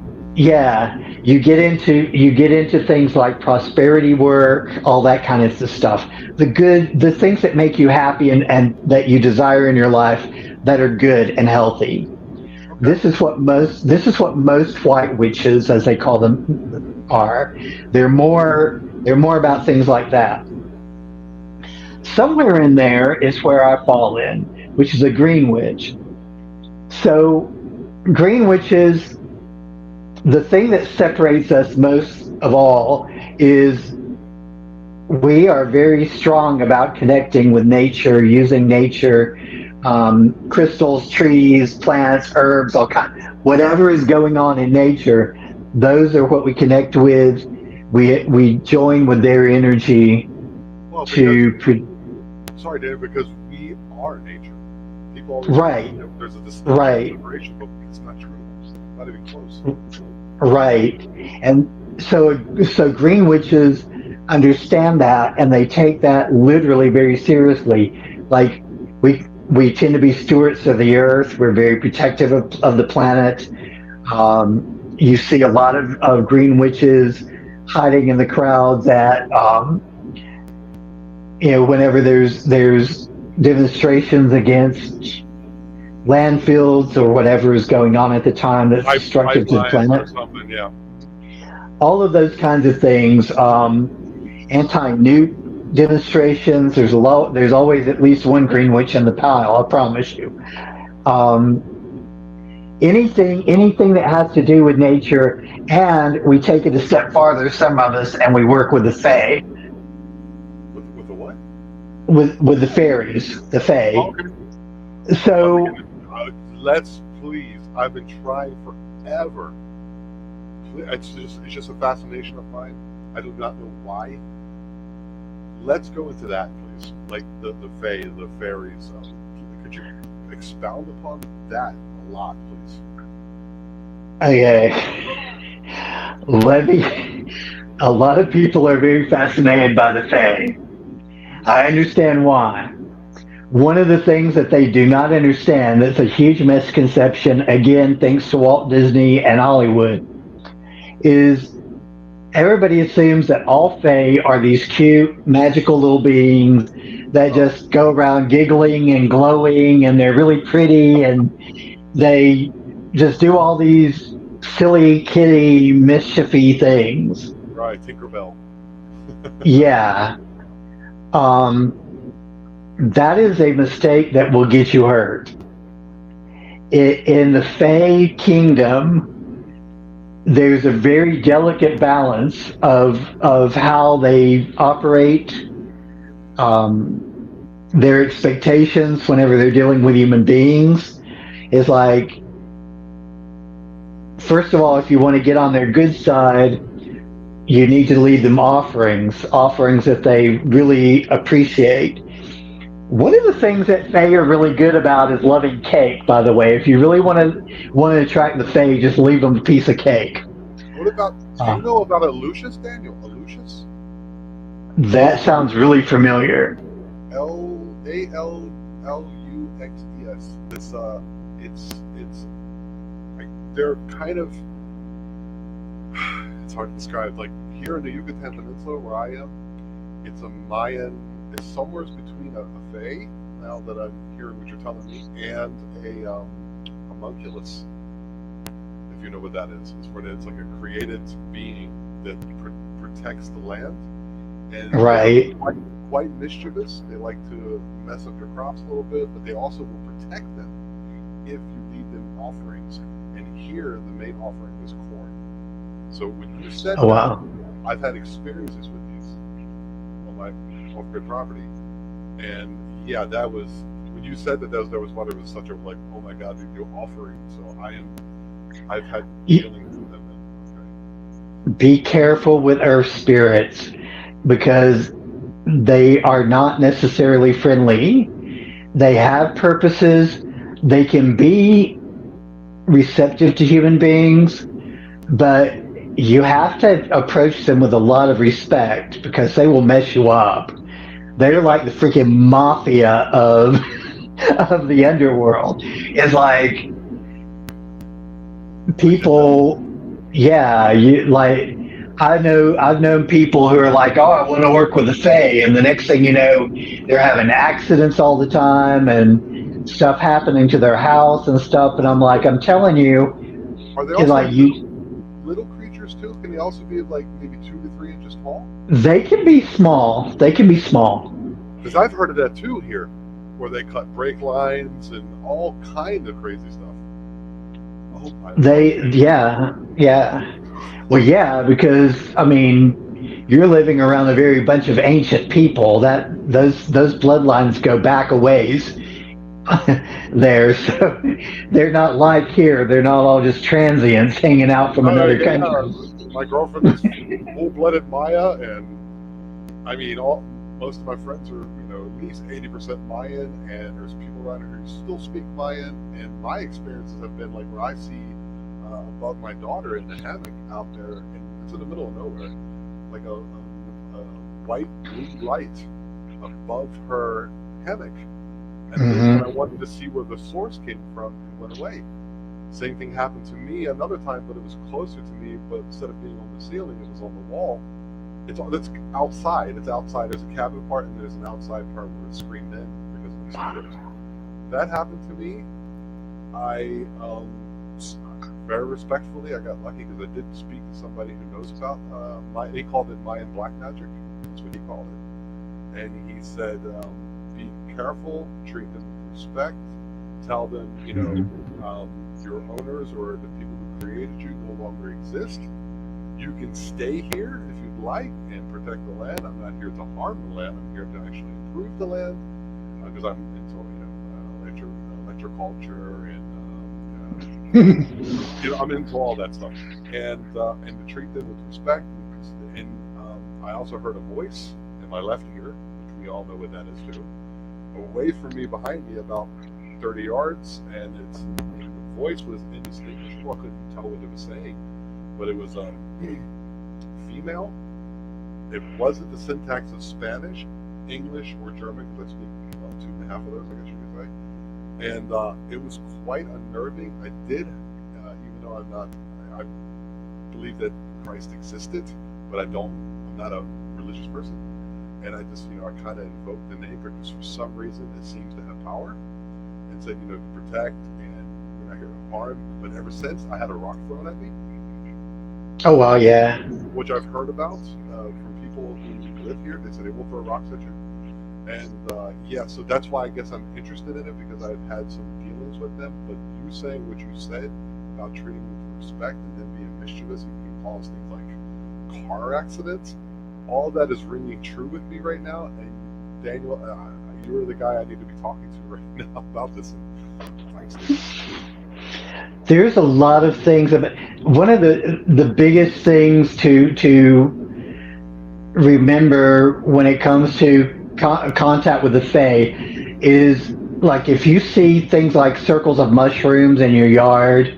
things like prosperity work, all that kind of stuff. The things that make you happy and that you desire in your life that are good and healthy. Okay. This is what most white witches, as they call them, are. They're more about things like that. Somewhere in there is where I fall in, which is a green witch. So green witches, the thing that separates us most of all is we are very strong about connecting with nature, using nature, crystals, trees, plants, herbs, all kinds. Whatever is going on in nature, those are what we connect with. We join with their energy Sorry, Dave, because we are nature. People always right. There's a distinction separation, but it's not true. It's not even close. Right. And so green witches understand that, and they take that literally very seriously. Like we tend to be stewards of the earth. We're very protective of the planet. You see a lot of green witches hiding in the crowds at whenever there's demonstrations against landfills or whatever is going on at the time that's destructive to the Pipelines or planet. something. Yeah. All of those kinds of things. Anti-nuke demonstrations. There's always at least one green witch in the pile. I promise you. Um, anything that has to do with nature, and we take it a step farther. Some of us, and we work with the fae, With the what? with the fairies, the Oh, fae. okay. Oh my So goodness. Let's please. I've been trying forever. It's just a fascination of mine. I do not know why. Let's go into that, please. Like the fae, the fairies. Could you expound upon that a lot, please? okay, let me. A lot of people are very fascinated by the fae. I understand why. One of the things that they do not understand, that's a huge misconception, again, thanks to Walt Disney and Hollywood, is everybody assumes that all fae are these cute, magical little beings that Oh, just go around giggling and glowing and they're really pretty and they just do all these silly kitty mischiefy things. right, Tinkerbell. Yeah. Um, that is a mistake that will get you hurt. In the Fae kingdom, there's a very delicate balance of how they operate, their expectations whenever they're dealing with human beings. Is like, first of all, if you want to get on their good side, you need to lead them offerings that they really appreciate. One of the things that Fae are really good about is loving cake. By the way, if you really want to attract the Fae, just leave them a piece of cake. What about? Do you Uh, know about Lucius, Daniel? Lucius? that sounds really familiar. Aluxes. It's like they're kind of. It's hard to describe. Like here in the Yucatan Peninsula, where I am, it's a Mayan. It's somewhere between a fae. Now that I'm hearing what you're telling me, and a homunculus. If you know what that is, it's like a created being that protects the land, and they're Right. quite mischievous. They like to mess up your crops a little bit, but they also will protect them if you lead them offerings. And here, the main offering is corn. So when you said Oh, that, wow. I've had experiences with these on my off-grid property, and yeah, that was when you said that there was one. It was such a like, oh my God, you're offering. So I've had dealings with them. Be careful with earth spirits because they are not necessarily friendly. They have purposes. They can be receptive to human beings, but you have to approach them with a lot of respect because they will mess you up. They're like the freaking mafia of of the underworld. It's like people, yeah, you like. I've known people who are like, oh, I want to work with the Fae, and the next thing you know, they're having accidents all the time and stuff happening to their house and stuff. And I'm like, I'm telling you, Are they it's also like little creatures too? Can they also be like maybe 2 to 3 inches tall? they can be small. They can be small. Because I've heard of that too here, where they cut brake lines and all kind of crazy stuff. Yeah. Well, yeah, because I mean, you're living around a very bunch of ancient people. That those bloodlines go back a ways there, so they're not like here. They're not all just transients hanging out from another Yeah, country. my girlfriend is full-blooded Maya, and I mean, most of my friends are at least 80% Mayan, and there's people around here who still speak Mayan. And my experiences have been like where I see above my daughter in the hammock out there, and it's in the middle of nowhere, like a white blue light above her hammock. And then when I wanted to see where the source came from, it went away. Same thing happened to me another time, but it was closer to me. But instead of being on the ceiling, it was on the wall. it's outside. It's outside. There's a cabin part and there's an outside part where it's screened in because of the mosquitoes. That happened to me. I very respectfully, I got lucky because I did speak to somebody who knows about he called it Mayan black magic. That's what he called it. And he said, be careful, treat them with respect, tell them, your owners or the people who created you no longer exist. You can stay here if you'd like and protect the land. I'm not here to harm the land. I'm here to actually improve the land because I'm into electroculture and I'm into all that stuff. And to treat them with respect. And I also heard a voice in my left ear, which we all know what that is too, away from me, behind me, about 30 yards, and the voice was indistinguishable. I couldn't tell what it was saying, but it was female. It wasn't the syntax of Spanish, English, or German, because I speak about 2.5 of those, I guess you could say. And it was quite unnerving. I did, even though I believe that Christ existed, but I'm not a religious person. And I just, I kind of invoked the name because for some reason it seems to have power, and said, to protect, and we're not here to harm. But ever since, I had a rock thrown at me. Oh, wow, yeah. Which I've heard about from people who live here. They said they will throw rocks at you. And so that's why I guess I'm interested in it, because I've had some dealings with them. But you saying what you said about treating them with respect and then being mischievous, you can cause things like car accidents. All that is ringing true with me right now. And Daniel, you're the guy I need to be talking to right now about this. Thanks, Steve. There's a lot of things about one of the biggest things to remember when it comes to contact with the Fae is, like, if you see things like circles of mushrooms in your yard,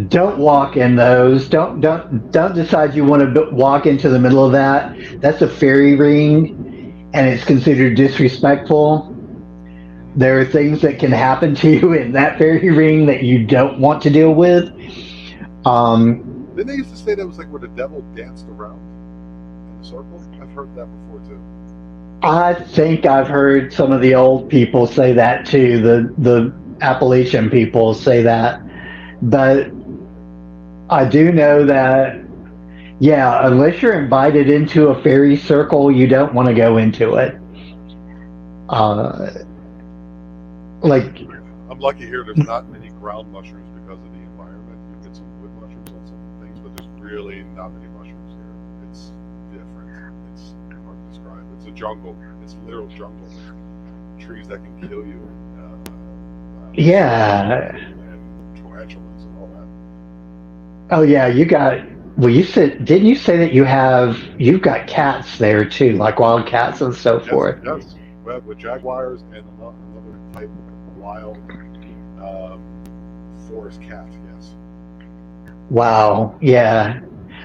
don't walk in those. Don't decide you want to walk into the middle of that. That's a fairy ring, and it's considered disrespectful. There are things that can happen to you in that fairy ring that you don't want to deal with. Didn't they used to say that was like where the devil danced around in a circle? I've heard that before too. I think I've heard some of the old people say that too. The Appalachian people say that. But I do know that, unless you're invited into a fairy circle, you don't want to go into it. I'm lucky here. There's not many ground mushrooms because of the environment. You get some wood mushrooms and some things, but there's really not many mushrooms here. It's different. It's hard to describe. It's a jungle. It's literal jungle. Trees that can kill you. And tarantulas and all that. Oh yeah, didn't you say that you've got cats there too, like wild cats and so forth? Yes. With jaguars and another type of wild forest cat, yes. Wow, yeah.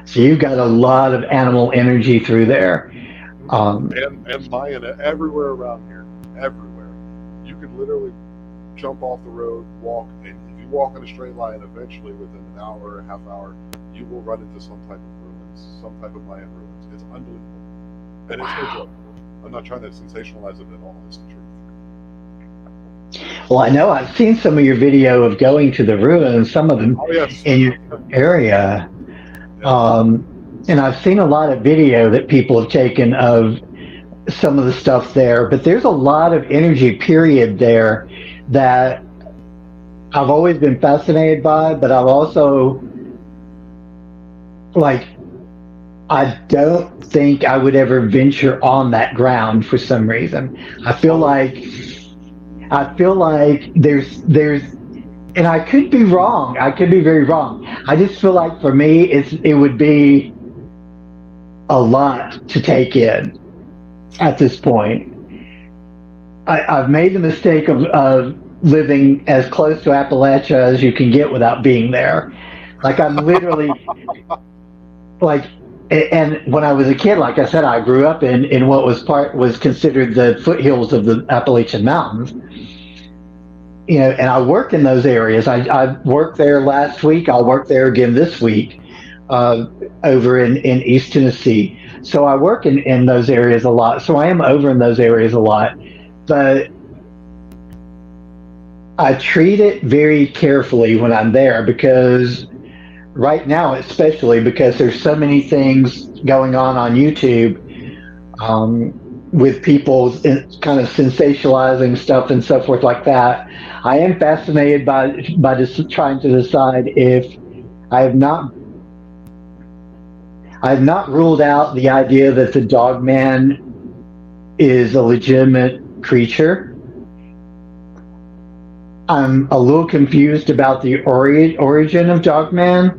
So you've got a lot of animal energy through there. And Mayan everywhere around here. Everywhere. You could literally jump off the road, walk, and if you walk in a straight line, eventually within an hour or a half hour, you will run into some type of ruins, some type of Mayan ruins. It's unbelievable. And it's no joke. I'm not trying to sensationalize it at all. It's the truth. Well, I know I've seen some of your video of going to the ruins, some of them in your area. And I've seen a lot of video that people have taken of some of the stuff there, but there's a lot of energy period there that I've always been fascinated by, but I've also, I don't think I would ever venture on that ground for some reason. I feel like there's, and I could be wrong. I could be very wrong. I just feel like for me, it would be a lot to take in at this point. I've made the mistake of living as close to Appalachia as you can get without being there. Like, I'm literally and when I was a kid, like I said, I grew up in what was considered the foothills of the Appalachian Mountains. And I worked in those areas. I worked there last week. I'll work there again this week, over in East Tennessee. So I work in those areas a lot. So I am over in those areas a lot. But I treat it very carefully when I'm there because right now, especially because there's so many things going on YouTube with people kind of sensationalizing stuff and so forth like that. I am fascinated by just trying to decide if I have not ruled out the idea that the dog man is a legitimate creature. I'm a little confused about the origin of Dogman,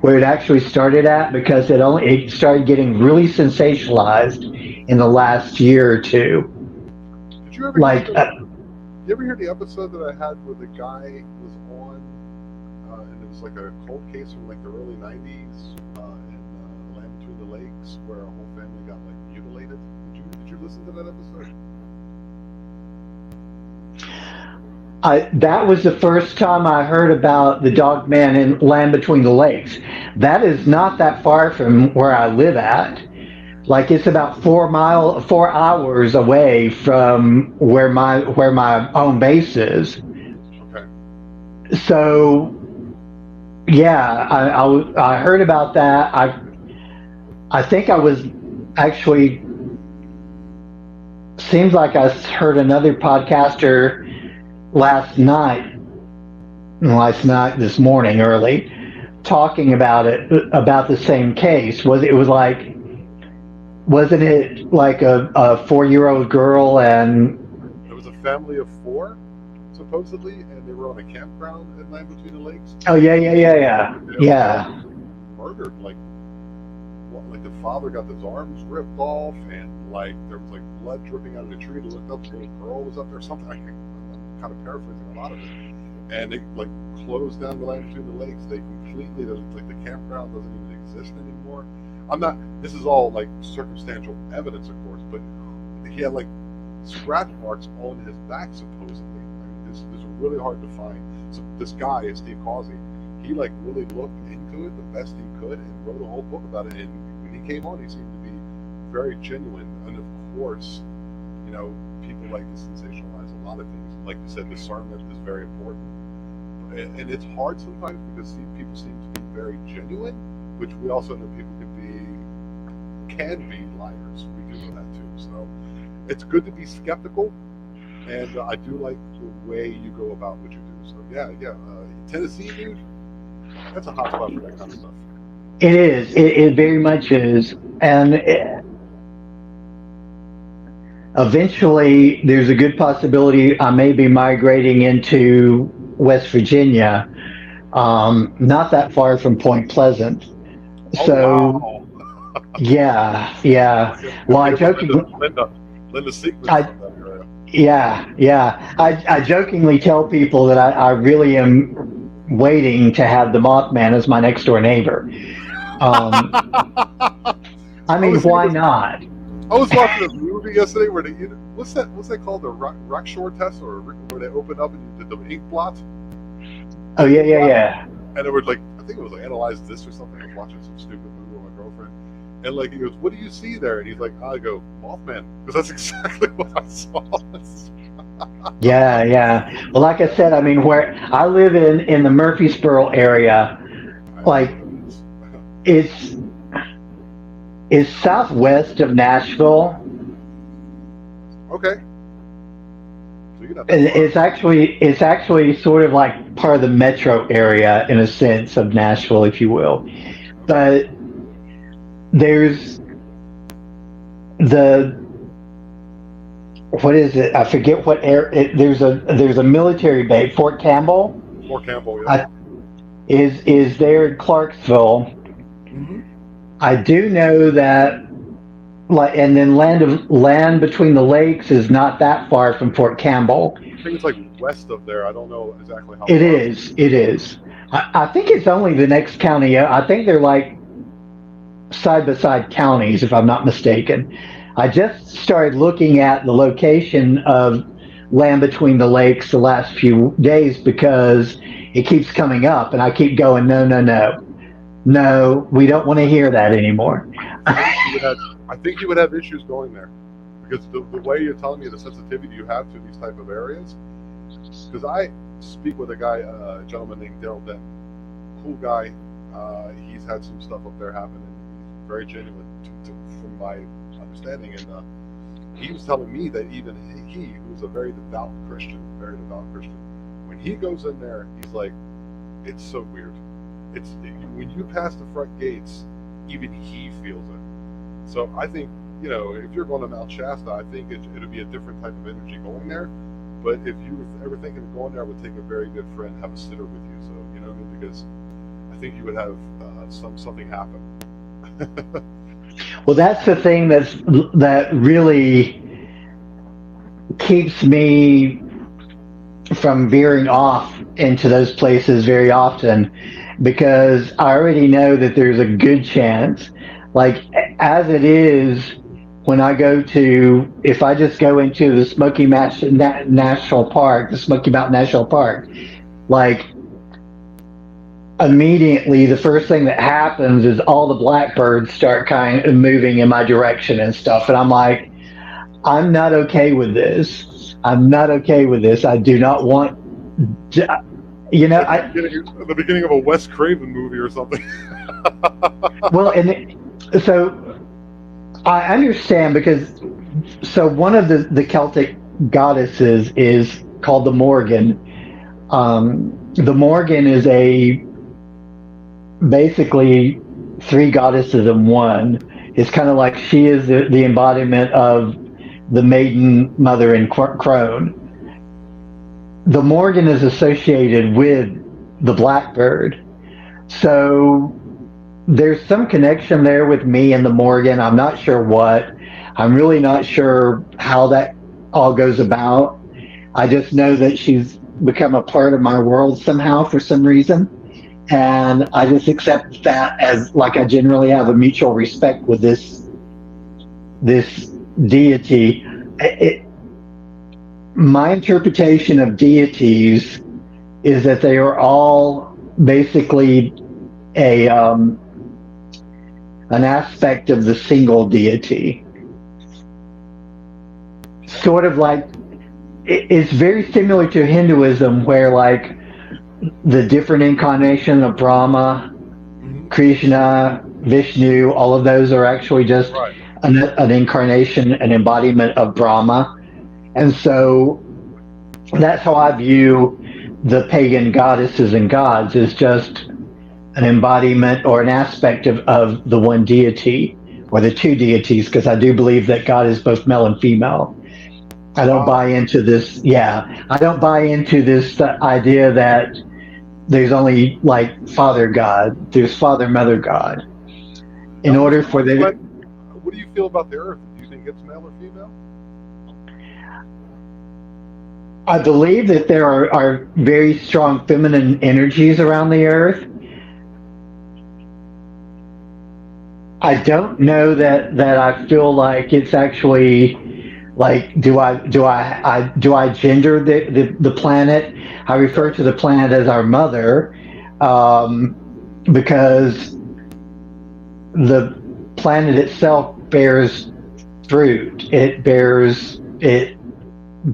where it actually started at, because it started getting really sensationalized in the last year or two. Did you ever you ever hear the episode that I had where the guy was on, and it was like a cold case from like the early '90s in Land Between the Lakes, where a whole family got like mutilated? Did you listen to that episode? That was the first time I heard about the Dog Man in Land Between the Lakes. That is not that far from where I live at. Like, it's about 4 hours away from where my home base is. Okay. So, yeah, I heard about that. I think I was actually, seems like I heard another podcaster this morning early, talking about it, about the same case. Wasn't it like a 4-year-old girl, and there was a family of 4 supposedly, and they were on a campground in Land Between the Lakes? Oh yeah. Murdered, like the father got his arms ripped off, and like there was like blood dripping out of the tree. They looked up, the little girl was up there, something. I'm kind of paraphrasing a lot of it, and they like closed down the Land Between the Lakes. They completely, like, the campground doesn't even exist anymore. This is all like circumstantial evidence, of course, but he had like scratch marks on his back, supposedly. I mean, this is really hard to find. So this guy, Steve Causey, he like really looked into it the best he could and wrote a whole book about it. And when he came on, he seemed to be very genuine. And of course, people like to sensationalize a lot of things. Like you said, discernment is very important, and it's hard sometimes because people seem to be very genuine, which we also know people can be liars. We do know that too. So it's good to be skeptical, and I do like the way you go about what you do. So yeah. Tennessee, dude, that's a hot spot for that kind of stuff. It is. It very much is, and eventually, there's a good possibility I may be migrating into West Virginia, not that far from Point Pleasant. Wow. Yeah. Well, I jokingly, Linda Siegman from that area. Yeah. I jokingly tell people that I really am waiting to have the Mothman as my next door neighbor. I mean, why not? I was watching a movie yesterday where what's that called, the Rockshore test, or where they open up and you did the ink blot? Oh yeah. And it would I think it was Analyze This or something. I was watching some stupid movie with my girlfriend, and he goes, "What do you see there?" And he's like, "I go Mothman," because that's exactly what I saw. Yeah. Well, like I said, I mean, where I live in the Murfreesboro area, it's southwest of Nashville. Okay. It's actually sort of like part of the metro area in a sense of Nashville, if you will. But there's what is it? I forget what area. There's a military base, Fort Campbell. Fort Campbell, yeah. Is there in Clarksville. Mm-hmm. I do know that, and then Land Between the Lakes is not that far from Fort Campbell. I think it's like west of there. I don't know exactly how. It is. I think it's only the next county. I think they're like side by side counties, if I'm not mistaken. I just started looking at the location of Land Between the Lakes the last few days because it keeps coming up, and I keep going, no. No, we don't want to hear that anymore. I think you would have issues going there because the way you're telling me the sensitivity you have to these type of areas. Because I speak with a gentleman named Daryl Denton, cool guy. He's had some stuff up there happen, and he's very genuine from my understanding. And he was telling me that even he, who's a very devout Christian, when he goes in there, he's like, it's so weird. It's when you pass the front gates, even he feels it. So I think, if you're going to Mount Shasta, I think it'll be a different type of energy going there. But if you were ever thinking of going there, I would take a very good friend, have a sitter with you. So because I think you would have something happen. Well, that's the thing that really keeps me from veering off into those places very often, because I already know that there's a good chance, like as it is, when I if I just go into the Smoky Mountain National Park, the Smoky Mountain National Park, like immediately the first thing that happens is all the blackbirds start kind of moving in my direction and stuff. And I'm like, I'm not okay with this. I'm not okay with this. I do not want, the beginning of a Wes Craven movie or something. Well, and so I understand, because one of the Celtic goddesses is called the Morgan. The Morgan is basically three goddesses in one. It's kind of like she is the embodiment of the maiden, mother, and crone. The Morgan is associated with the blackbird. So there's some connection there with me and the Morgan. I'm not sure what. I'm really not sure how that all goes about. I just know that she's become a part of my world somehow for some reason. And I just accept that as, like, I generally have a mutual respect with this deity. My interpretation of deities is that they are all basically an aspect of the single deity. Sort of like, it's very similar to Hinduism, where like the different incarnation of Brahma, Krishna, Vishnu, all of those are actually just an incarnation, an embodiment of Brahma. And so that's how I view the pagan goddesses and gods, is just an embodiment or an aspect of the one deity, or the two deities, because I do believe that God is both male and female. I don't buy into this. Yeah, I don't buy into this idea that there's only like Father God. There's Father, Mother God. In order for the. What do you feel about the Earth? Do you think it's male or female? I believe that there are very strong feminine energies around the Earth. I don't know that I feel like it's actually. Like, do I gender the planet? I refer to the planet as our mother, because the planet itself bears fruit. It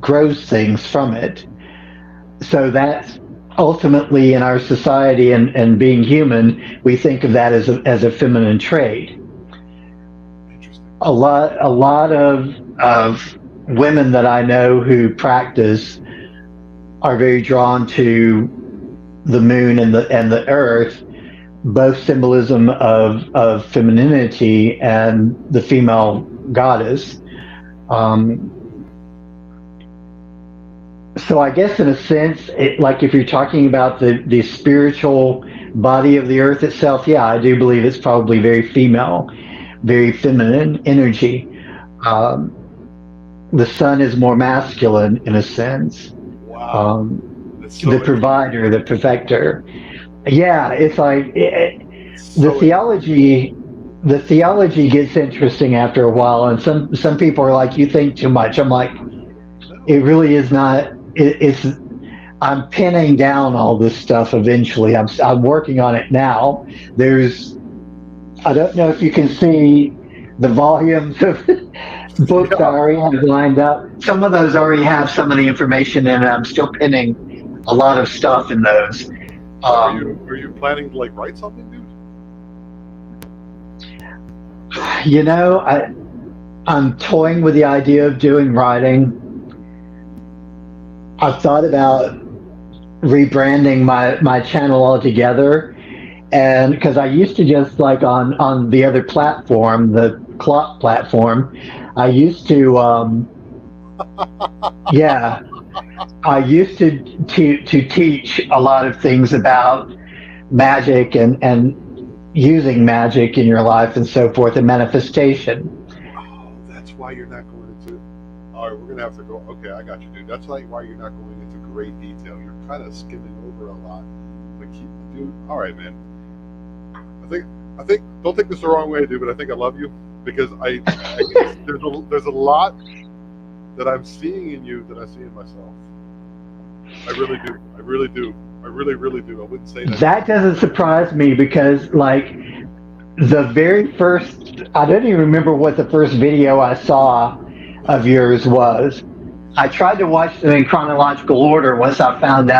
grows things from it. So that's ultimately, in our society and being human, we think of that as a feminine trait. A lot of women that I know who practice are very drawn to the moon and the earth, both symbolism of femininity and the female goddess. So I guess in a sense, like if you're talking about the spiritual body of the earth itself, yeah, I do believe it's probably very female, very feminine energy. The sun is more masculine in a sense. Wow. The provider, the perfecter. Yeah, it's like the theology gets interesting after a while, and some people are like, you think too much. I'm like, it really is not. It's I'm pinning down all this stuff eventually. I'm working on it now. I don't know if you can see the volumes of books I Yeah. already have lined up. Some of those already have some of the information in it. I'm still pinning a lot of stuff in those. So Um, are you planning to like write something, dude? you know, I'm toying with the idea of doing writing. I've thought about rebranding my channel altogether, and because I used to just like on the other platform, the clock platform, I used to yeah, I used to teach a lot of things about magic and using magic in your life and so forth and manifestation. Oh, that's why you're not going into. All right, we're gonna have to go. Okay, I got you, dude. That's like why you're not going into great detail. You're kind of skimming over a lot. But keep, dude. All right, man. I think I think. Don't take this the wrong way, dude. But I think I love you because there's a lot that I'm seeing in you that I see in myself. I really do. I really do. I really, really do. I wouldn't say that. That doesn't surprise me because like the very first, I don't even remember what the first video I saw of yours was. I tried to watch them in chronological order once I found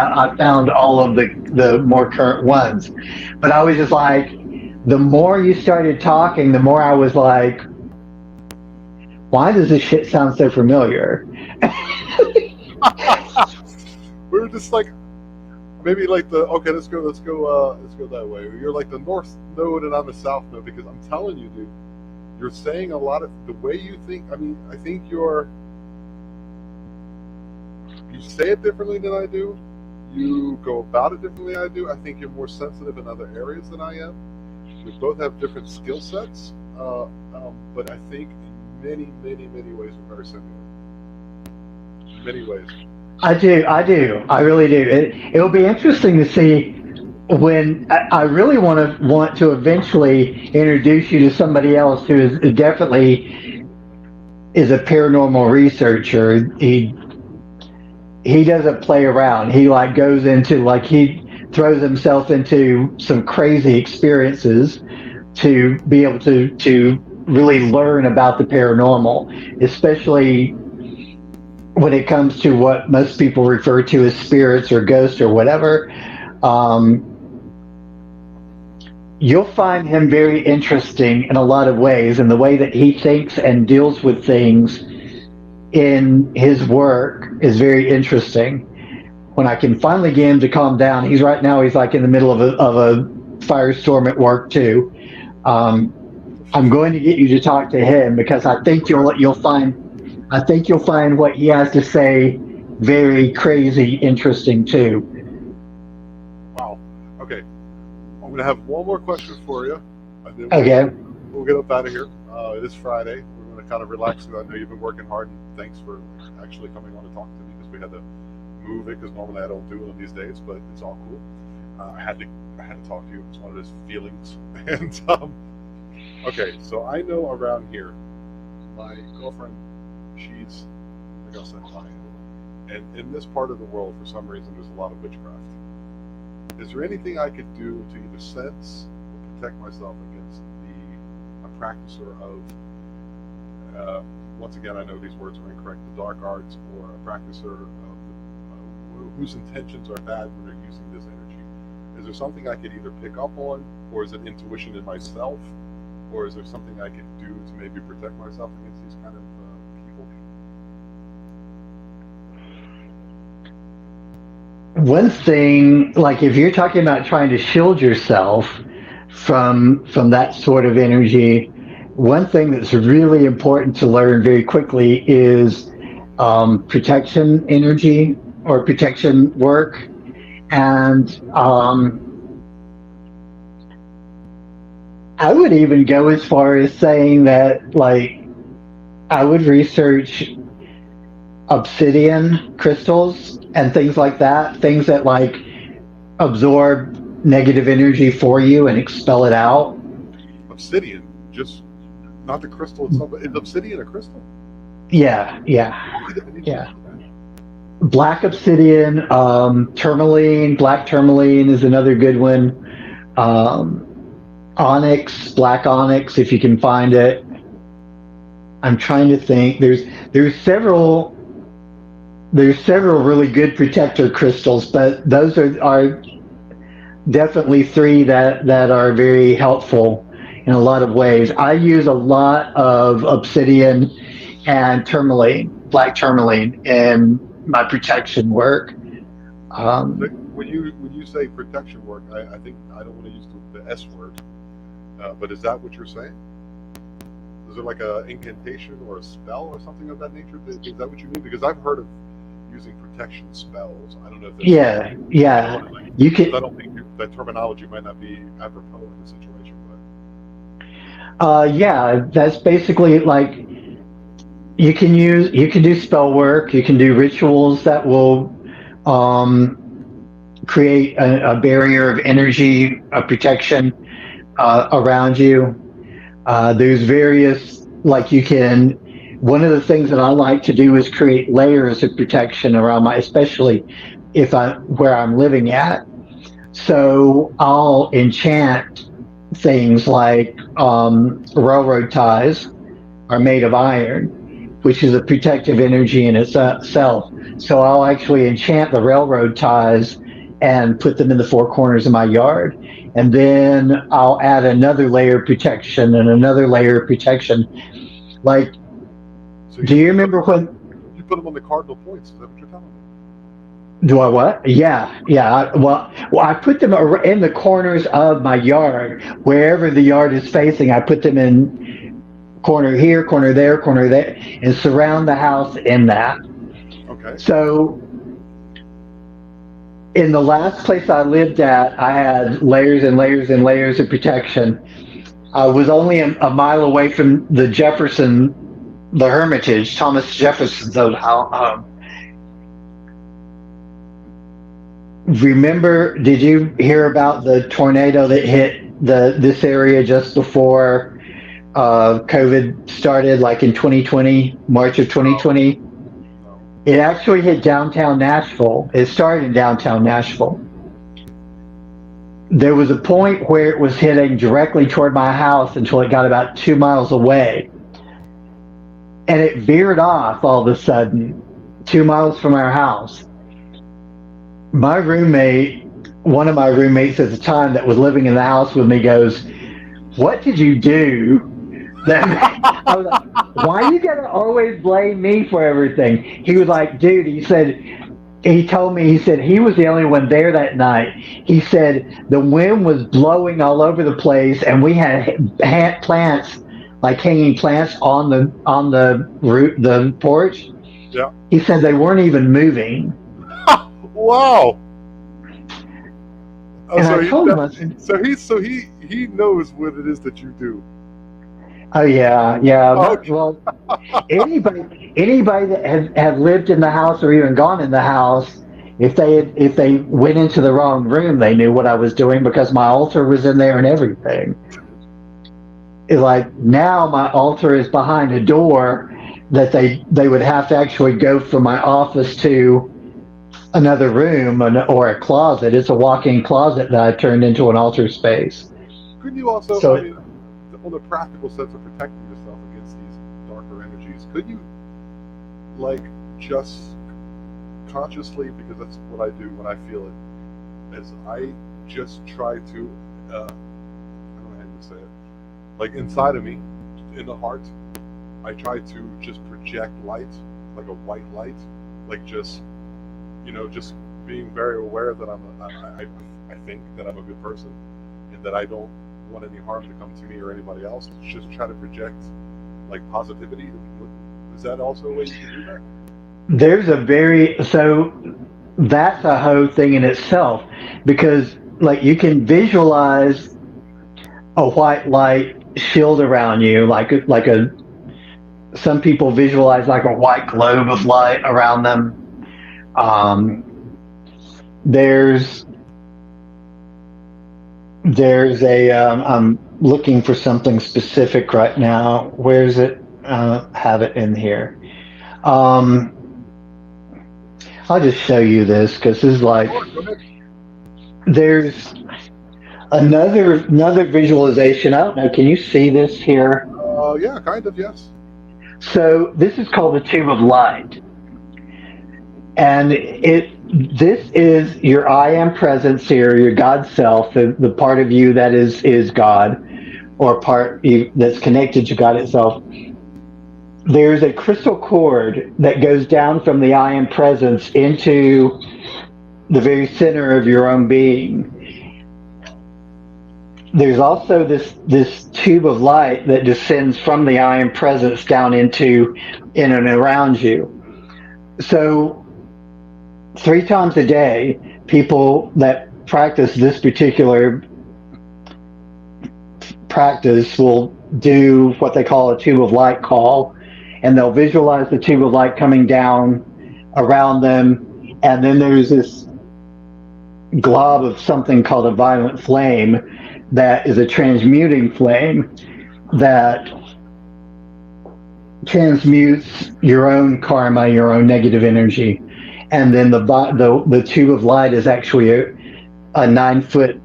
all of the more current ones. But I was just like, the more you started talking, the more I was like, why does this shit sound so familiar? We were just like maybe like the okay. Let's go that way. You're like the north node and I'm the south node because I'm telling you, dude. You're saying a lot of the way you think. I mean, I think you say it differently than I do. You go about it differently than I do. I think you're more sensitive in other areas than I am. We both have different skill sets, but I think in many ways we're very similar. In many ways. I really do. It'll be interesting to see when I really want to eventually introduce you to somebody else who is definitely is a paranormal researcher. He doesn't play around. He like goes into like he throws himself into some crazy experiences to be able to really learn about the paranormal, especially when it comes to what most people refer to as spirits or ghosts or whatever. Um, you'll find him very interesting in a lot of ways, and the way that he thinks and deals with things in his work is very interesting. When I can finally get him to calm down, he's like in the middle of a firestorm at work too. Um, I'm going to get you to talk to him because I think you'll find what he has to say very crazy interesting too. Wow. Okay. I'm gonna have one more question for you, and then Okay. we'll get up out of here. It is Friday. We're gonna kind of relax because I know you've been working hard, and thanks for actually coming on to talk to me because we had to move it because normally I don't do it on these days, but it's all cool. I had to talk to you. It's one of those feelings, and okay. So I know around here, my girlfriend, she's I guess I'm Italian, and in this part of the world, for some reason, there's a lot of witchcraft. Is there anything I could do to either sense or protect myself against a practicer of, once again, I know these words are incorrect, the dark arts, or a practicer of whose intentions are bad when they're using this energy? Is there something I could either pick up on, or is it intuition in myself, or is there something I could do to maybe protect myself against these kind of people? One thing, like if you're talking about trying to shield yourself from that sort of energy, one thing that's really important to learn very quickly is protection energy or protection work, and I would even go as far as saying that like I would research obsidian crystals and things like that, things that like absorb negative energy for you and expel it out. Obsidian, just not the crystal itself, but is obsidian a crystal? Yeah, yeah, I need to yeah. look at that. Black obsidian, tourmaline, black tourmaline is another good one. Onyx, black onyx, if you can find it. I'm trying to think. There's several really good protector crystals, but those are definitely three that are very helpful in a lot of ways. I use a lot of obsidian and tourmaline, black tourmaline, in my protection work. When you say protection work, I think I don't want to use the S word, but is that what you're saying? Is it like a incantation or a spell or something of that nature? Is that what you mean? Because I've heard of using protection spells. I don't know if that's yeah. You can. I don't think that terminology might not be apropos in this situation, Yeah, that's basically like you can do spell work, you can do rituals that will create a barrier of energy, a protection around you. There's various, like you can, one of the things that I like to do is create layers of protection around especially where I'm living at. So I'll enchant things like railroad ties are made of iron, which is a protective energy in itself. So I'll actually enchant the railroad ties and put them in the four corners of my yard. And then I'll add another layer of protection and another layer of protection. Like, so do you remember when you put them on the cardinal points? Is that what you're telling me? Do I what? Yeah. Well, I put them in the corners of my yard, wherever the yard is facing. I put them in corner here, corner there, and surround the house in that. Okay. So, in the last place I lived at, I had layers and layers and layers of protection. I was only a mile away from the Hermitage, Thomas Jefferson's old home. Remember, did you hear about the tornado that hit this area just before COVID started, like in 2020, March of 2020? No. It actually hit downtown Nashville. It started in downtown Nashville. There was a point where it was hitting directly toward my house until it got about 2 miles away. And it veered off all of a sudden, 2 miles from our house. My roommate, one of my roommates at the time that was living in the house with me, goes, "What did you do?" I was like, "Why you gotta always blame me for everything?" He was like, "Dude," he told me he was the only one there that night. He said the wind was blowing all over the place, and we had plants, like hanging plants on the the porch. Yeah. He said they weren't even moving. Wow. And I told him, so he knows what it is that you do. Oh yeah. Okay. Well, anybody that had lived in the house or even gone in the house, if they went into the wrong room, they knew what I was doing because my altar was in there and everything. It's like now my altar is behind a door that they would have to actually go from my office to another room or a closet. It's a walk-in closet that I turned into an altar space. Couldn't you also, I mean, on the practical sense of protecting yourself against these darker energies, could you, like, just consciously, because that's what I do when I feel it, is I just try to, I don't know how to say it, like inside of me, in the heart, I try to just project light, like a white light, like just, just being very aware that I think that I'm a good person and that I don't want any harm to come to me or anybody else. Just try to project like positivity. Is that also a way you can do that? So that's a whole thing in itself, because like you can visualize a white light shield around you, some people visualize like a white globe of light around them. There's I'm looking for something specific right now. Where's it? Have it in here. I'll just show you this because this is like Sure, go ahead. there's another visualization. I don't know. Can you see this here? Yeah, kind of, yes. So this is called the tube of light, and it this is your I am presence here, your God self, the part of you that is God, or part that's connected to God itself. There's a crystal cord that goes down from the I am presence into the very center of your own being. There's also this tube of light that descends from the I am presence down into in and around you. So 3 times a day, people that practice this particular practice will do what they call a tube of light call, and they'll visualize the tube of light coming down around them, and then there's this glob of something called a violent flame that is a transmuting flame that transmutes your own karma, your own negative energy. And then the tube of light is actually a 9 foot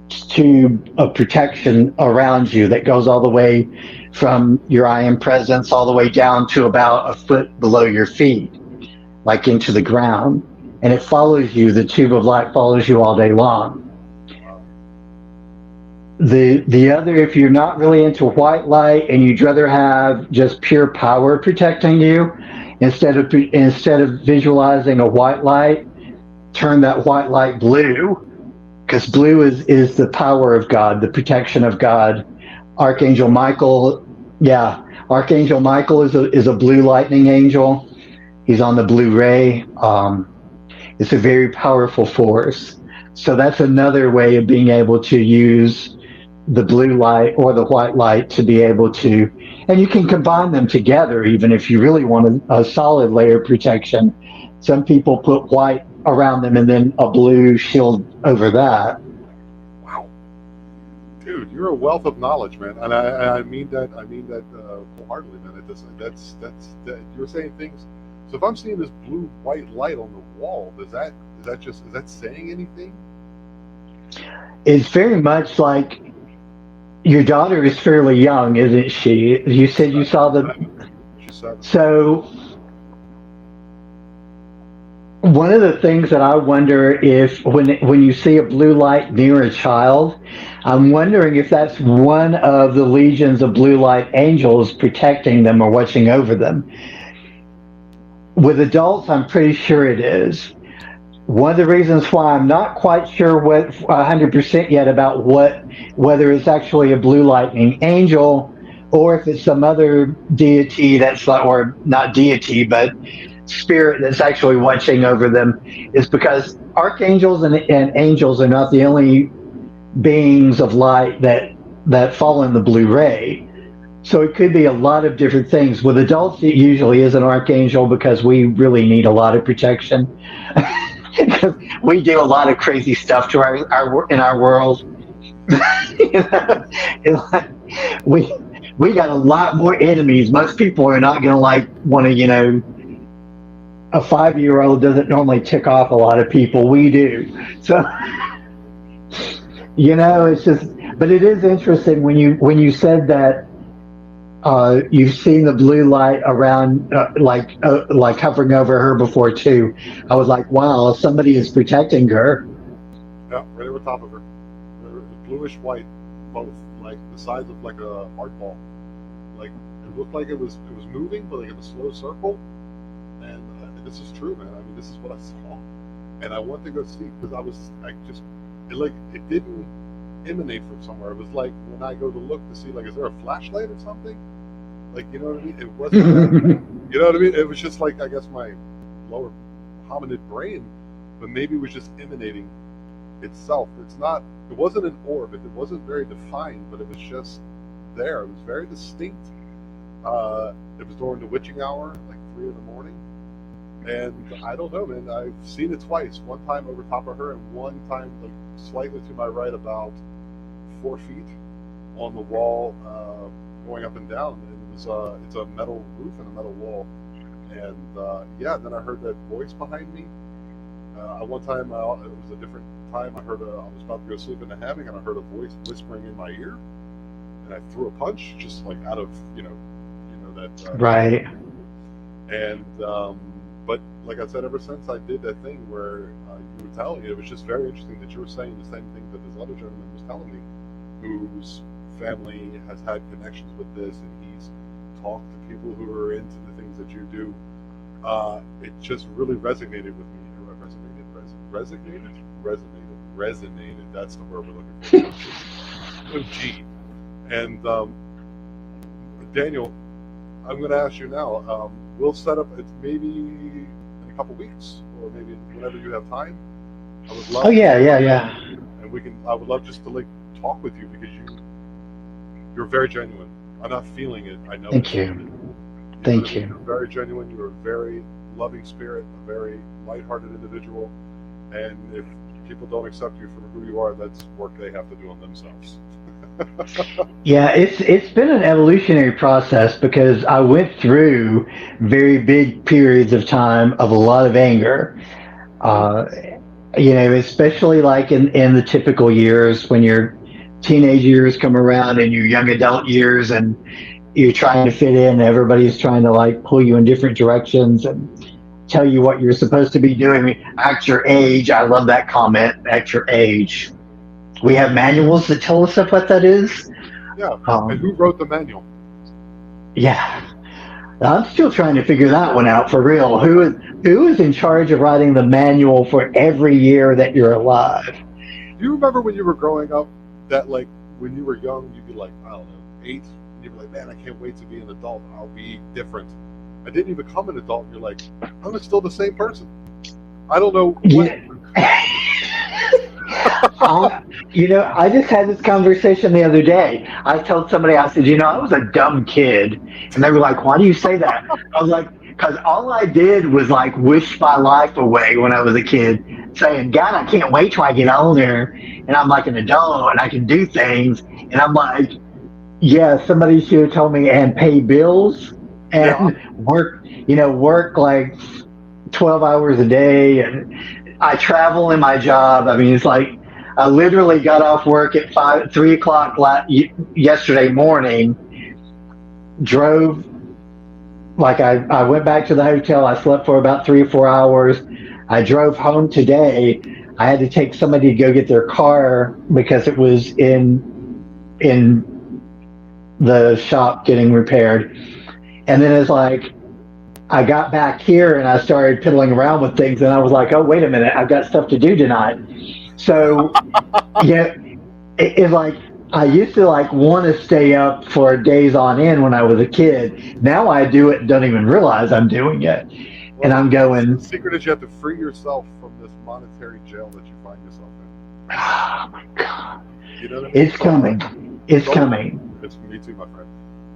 tube of protection around you that goes all the way from your I am presence all the way down to about a foot below your feet, like into the ground. And it follows you, the tube of light follows you all day long. The other, if you're not really into white light and you'd rather have just pure power protecting you, instead of visualizing a white light, turn that white light blue, because blue is the power of God, the protection of God. Archangel Michael, yeah, Archangel Michael is a blue lightning angel. He's on the blue ray. It's a very powerful force. So that's another way of being able to use the blue light or the white light to be able to, and you can combine them together even if you really want a solid layer of protection. Some people put white around them and then a blue shield over that. Wow, dude, you're a wealth of knowledge, man, and I mean that wholeheartedly, man. That you're saying things. So if I'm seeing this blue white light on the wall, is that saying anything? It's very much like your daughter is fairly young, isn't she? You said you saw the. She's 7. So one of the things that I wonder if when you see a blue light near a child, I'm wondering if that's one of the legions of blue light angels protecting them or watching over them. With adults, I'm pretty sure it is. One of the reasons why I'm not quite sure 100% yet about whether it's actually a blue lightning angel or if it's some other deity that's like, or not deity, but spirit that's actually watching over them, is because archangels and angels are not the only beings of light that fall in the blue ray. So it could be a lot of different things. With adults, it usually is an archangel because we really need a lot of protection. We do a lot of crazy stuff to our in our world. We got a lot more enemies. Most people are not going to want to, a 5-year-old doesn't normally tick off a lot of people. We do. So, it's just, but it is interesting when you said that you've seen the blue light around, like hovering over her before too. I was like, wow, somebody is protecting her. Yeah, right over top of her. Bluish white, both, like the size of like a art ball. Like it looked like it was moving, but like in a slow circle. And this is true, man. I mean, this is what I saw, and I went to go see because it didn't emanate from somewhere. It was like when I go to look to see, like, is there a flashlight or something? Like, you know what I mean? It wasn't. You know what I mean? It was just like, I guess my lower hominid brain, but maybe it was just emanating itself. It wasn't an orb. It wasn't very defined, but it was just there. It was very distinct. It was during the witching hour, like 3 in the morning. And I don't know, man. I've seen it twice. One time over top of her, and one time like slightly to my right, about 4 feet on the wall, going up and down. And it's a metal roof and a metal wall. And yeah, then I heard that voice behind me. One time, it was a different time. I was about to go sleep in a hammock, and I heard a voice whispering in my ear, and I threw a punch, just like out of that. Right. And but like I said, ever since I did that thing where you were telling me, it was just very interesting that you were saying the same thing that this other gentleman was telling me, whose family has had connections with this, and he's talked to people who are into the things that you do. It just really resonated with me. Resonated. That's the word we're looking for. G. And Daniel, I'm going to ask you now. We'll set up. It's maybe in a couple weeks, or maybe whenever you have time. I would love. Oh yeah. And we can. I would love just to talk with you, because you're very genuine. I'm not feeling it. I know. Thank you. Thank you. You're very genuine. You're a very loving spirit, a very lighthearted individual. And if people don't accept you for who you are, that's work they have to do on themselves. Yeah, it's been an evolutionary process, because I went through very big periods of time of a lot of anger. Especially like in the typical years when your teenage years come around and your young adult years, and you're trying to fit in. Everybody's trying to like pull you in different directions and tell you what you're supposed to be doing at your age. I love that comment, at your age. We have manuals that tell us what that is. Yeah. And who wrote the manual? Yeah. I'm still trying to figure that one out for real. Who is in charge of writing the manual for every year that you're alive? Do you remember when you were growing up that, like, when you were young, you'd be like, I don't know, 8, and you'd be like, man, I can't wait to be an adult. I'll be different. And then you become an adult, and you're like, I'm still the same person. I don't know when. I just had this conversation the other day. I told somebody, I said, I was a dumb kid. And they were like, why do you say that? I was like, because all I did was like wish my life away when I was a kid, saying, God, I can't wait till I get older and I'm like an adult and I can do things. And I'm like, yeah, somebody should have told me, and pay bills and work like 12 hours a day. And I travel in my job. I mean, it's like, I literally got off work at 3 o'clock yesterday morning, drove, like I went back to the hotel. I slept for about 3 or 4 hours. I drove home today. I had to take somebody to go get their car because it was in the shop getting repaired. And then it's like, I got back here and I started piddling around with things, and I was like, oh, wait a minute, I've got stuff to do tonight. So, it's like, I used to like want to stay up for days on end when I was a kid. Now I do it and don't even realize I'm doing it. Well, and I'm going. The secret is you have to free yourself from this monetary jail that you find yourself in. Oh my God. You know what I mean? It's coming. It's coming. It's me too, my friend.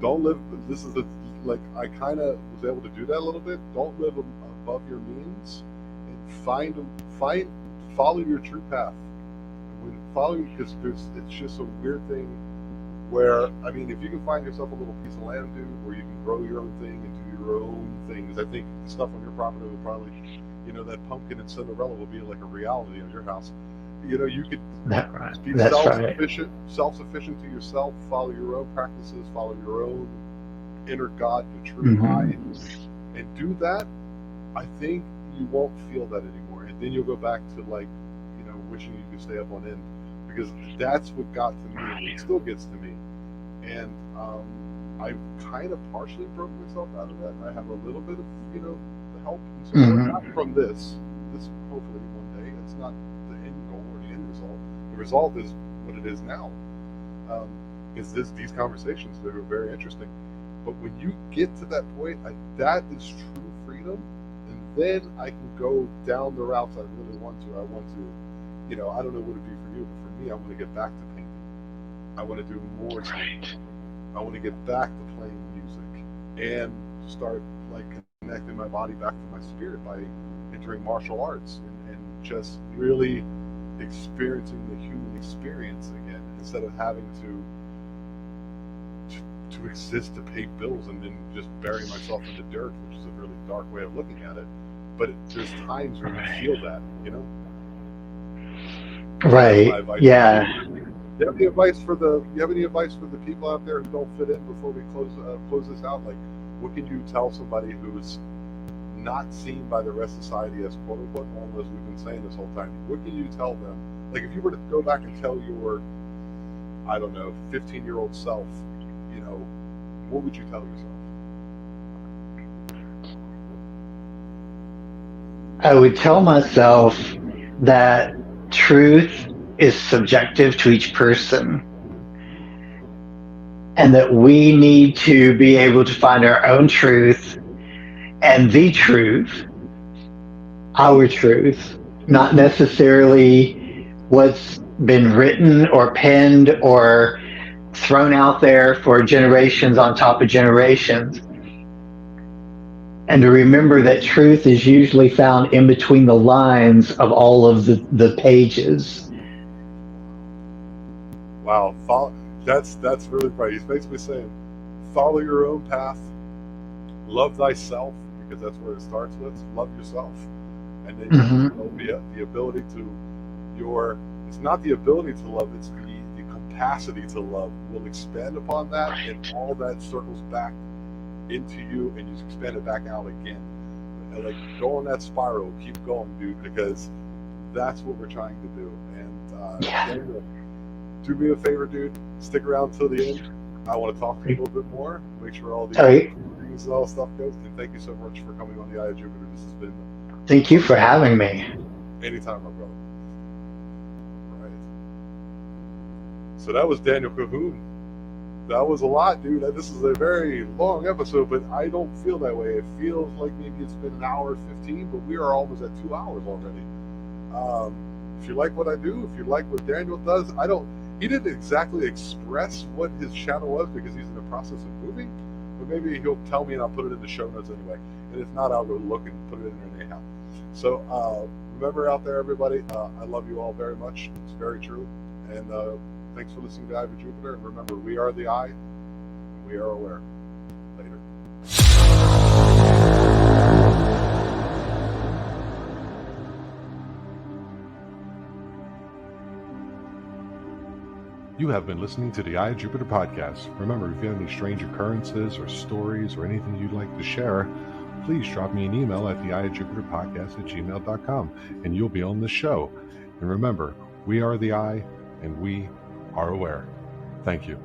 Don't live. This is I kind of was able to do that a little bit. Don't live above your means, and follow your true path. Because it's just a weird thing where, I mean, if you can find yourself a little piece of land, dude, where you can grow your own thing and do your own things, I think stuff on your property would probably, that pumpkin and Cinderella will be like a reality in your house. You could be self-sufficient to yourself, follow your own practices, follow your own inner God, the true I, and do that. I think you won't feel that anymore, and then you'll go back to wishing you could stay up on end, because that's what got to me, and it still gets to me. And I kind of partially broke myself out of that. I have a little bit of the help and support, not from this hopefully one day. It's not the end goal or the end result. The result is what it is now. Is these conversations that are very interesting. But when you get to that point, that is true freedom, and then I can go down the routes I really want to. I want to, I don't know what it'd be for you, but for me, I want to get back to painting. I want to do more. I want to get back to playing music and start connecting my body back to my spirit by entering martial arts and just really experiencing the human experience again, instead of having to to exist to pay bills and then just bury myself in the dirt, which is a really dark way of looking at it. But there's times when you feel that, you know. Right. Yeah. You have any advice for the people out there who don't fit in before we close this out? Like, what can you tell somebody who's not seen by the rest of society as quote unquote normal, as we've been saying this whole time? What can you tell them? Like, if you were to go back and tell your, I don't know, 15-year-old self, you know, what would you tell yourself? I would tell myself that truth is subjective to each person, and that we need to be able to find our own truth and the truth, our truth, not necessarily what's been written or penned or thrown out there for generations on top of generations. And to remember that truth is usually found in between the lines of all of the pages. Wow, that's really bright. He's basically saying, follow your own path, love thyself, because that's where it starts with. Love yourself, and then the ability to it's not the ability to love, it's the capacity to love will expand upon that, and all that circles back into you, and you expand it back out again. And like, go on that spiral, keep going, dude, because that's what we're trying to do. And Daniel, do me a favor, dude, stick around till the end. I want to talk to you a little bit more, make sure all these things and all stuff goes. And thank you so much for coming on the Eye of Jupiter. This has been Thank you for having me. Anytime, my brother. All right. So that was Daniel Cohoon. That was a lot, dude. This is a very long episode, but I don't feel that way. It feels like maybe it's been an hour 15, but we are almost at 2 hours already. If you like what I do, if you like what Daniel does, he didn't exactly express what his channel was because he's in the process of moving, but maybe he'll tell me and I'll put it in the show notes anyway. And if not, I'll go look and put it in there anyhow. So remember out there, everybody, I love you all very much. It's very true. And thanks for listening to Eye of Jupiter. And remember, we are the eye, and we are aware. Later. You have been listening to the Eye of Jupiter podcast. Remember, if you have any strange occurrences or stories or anything you'd like to share, please drop me an email at theeyeofjupiterpodcast@gmail.com, and you'll be on the show. And remember, we are the eye, and we are aware. Thank you.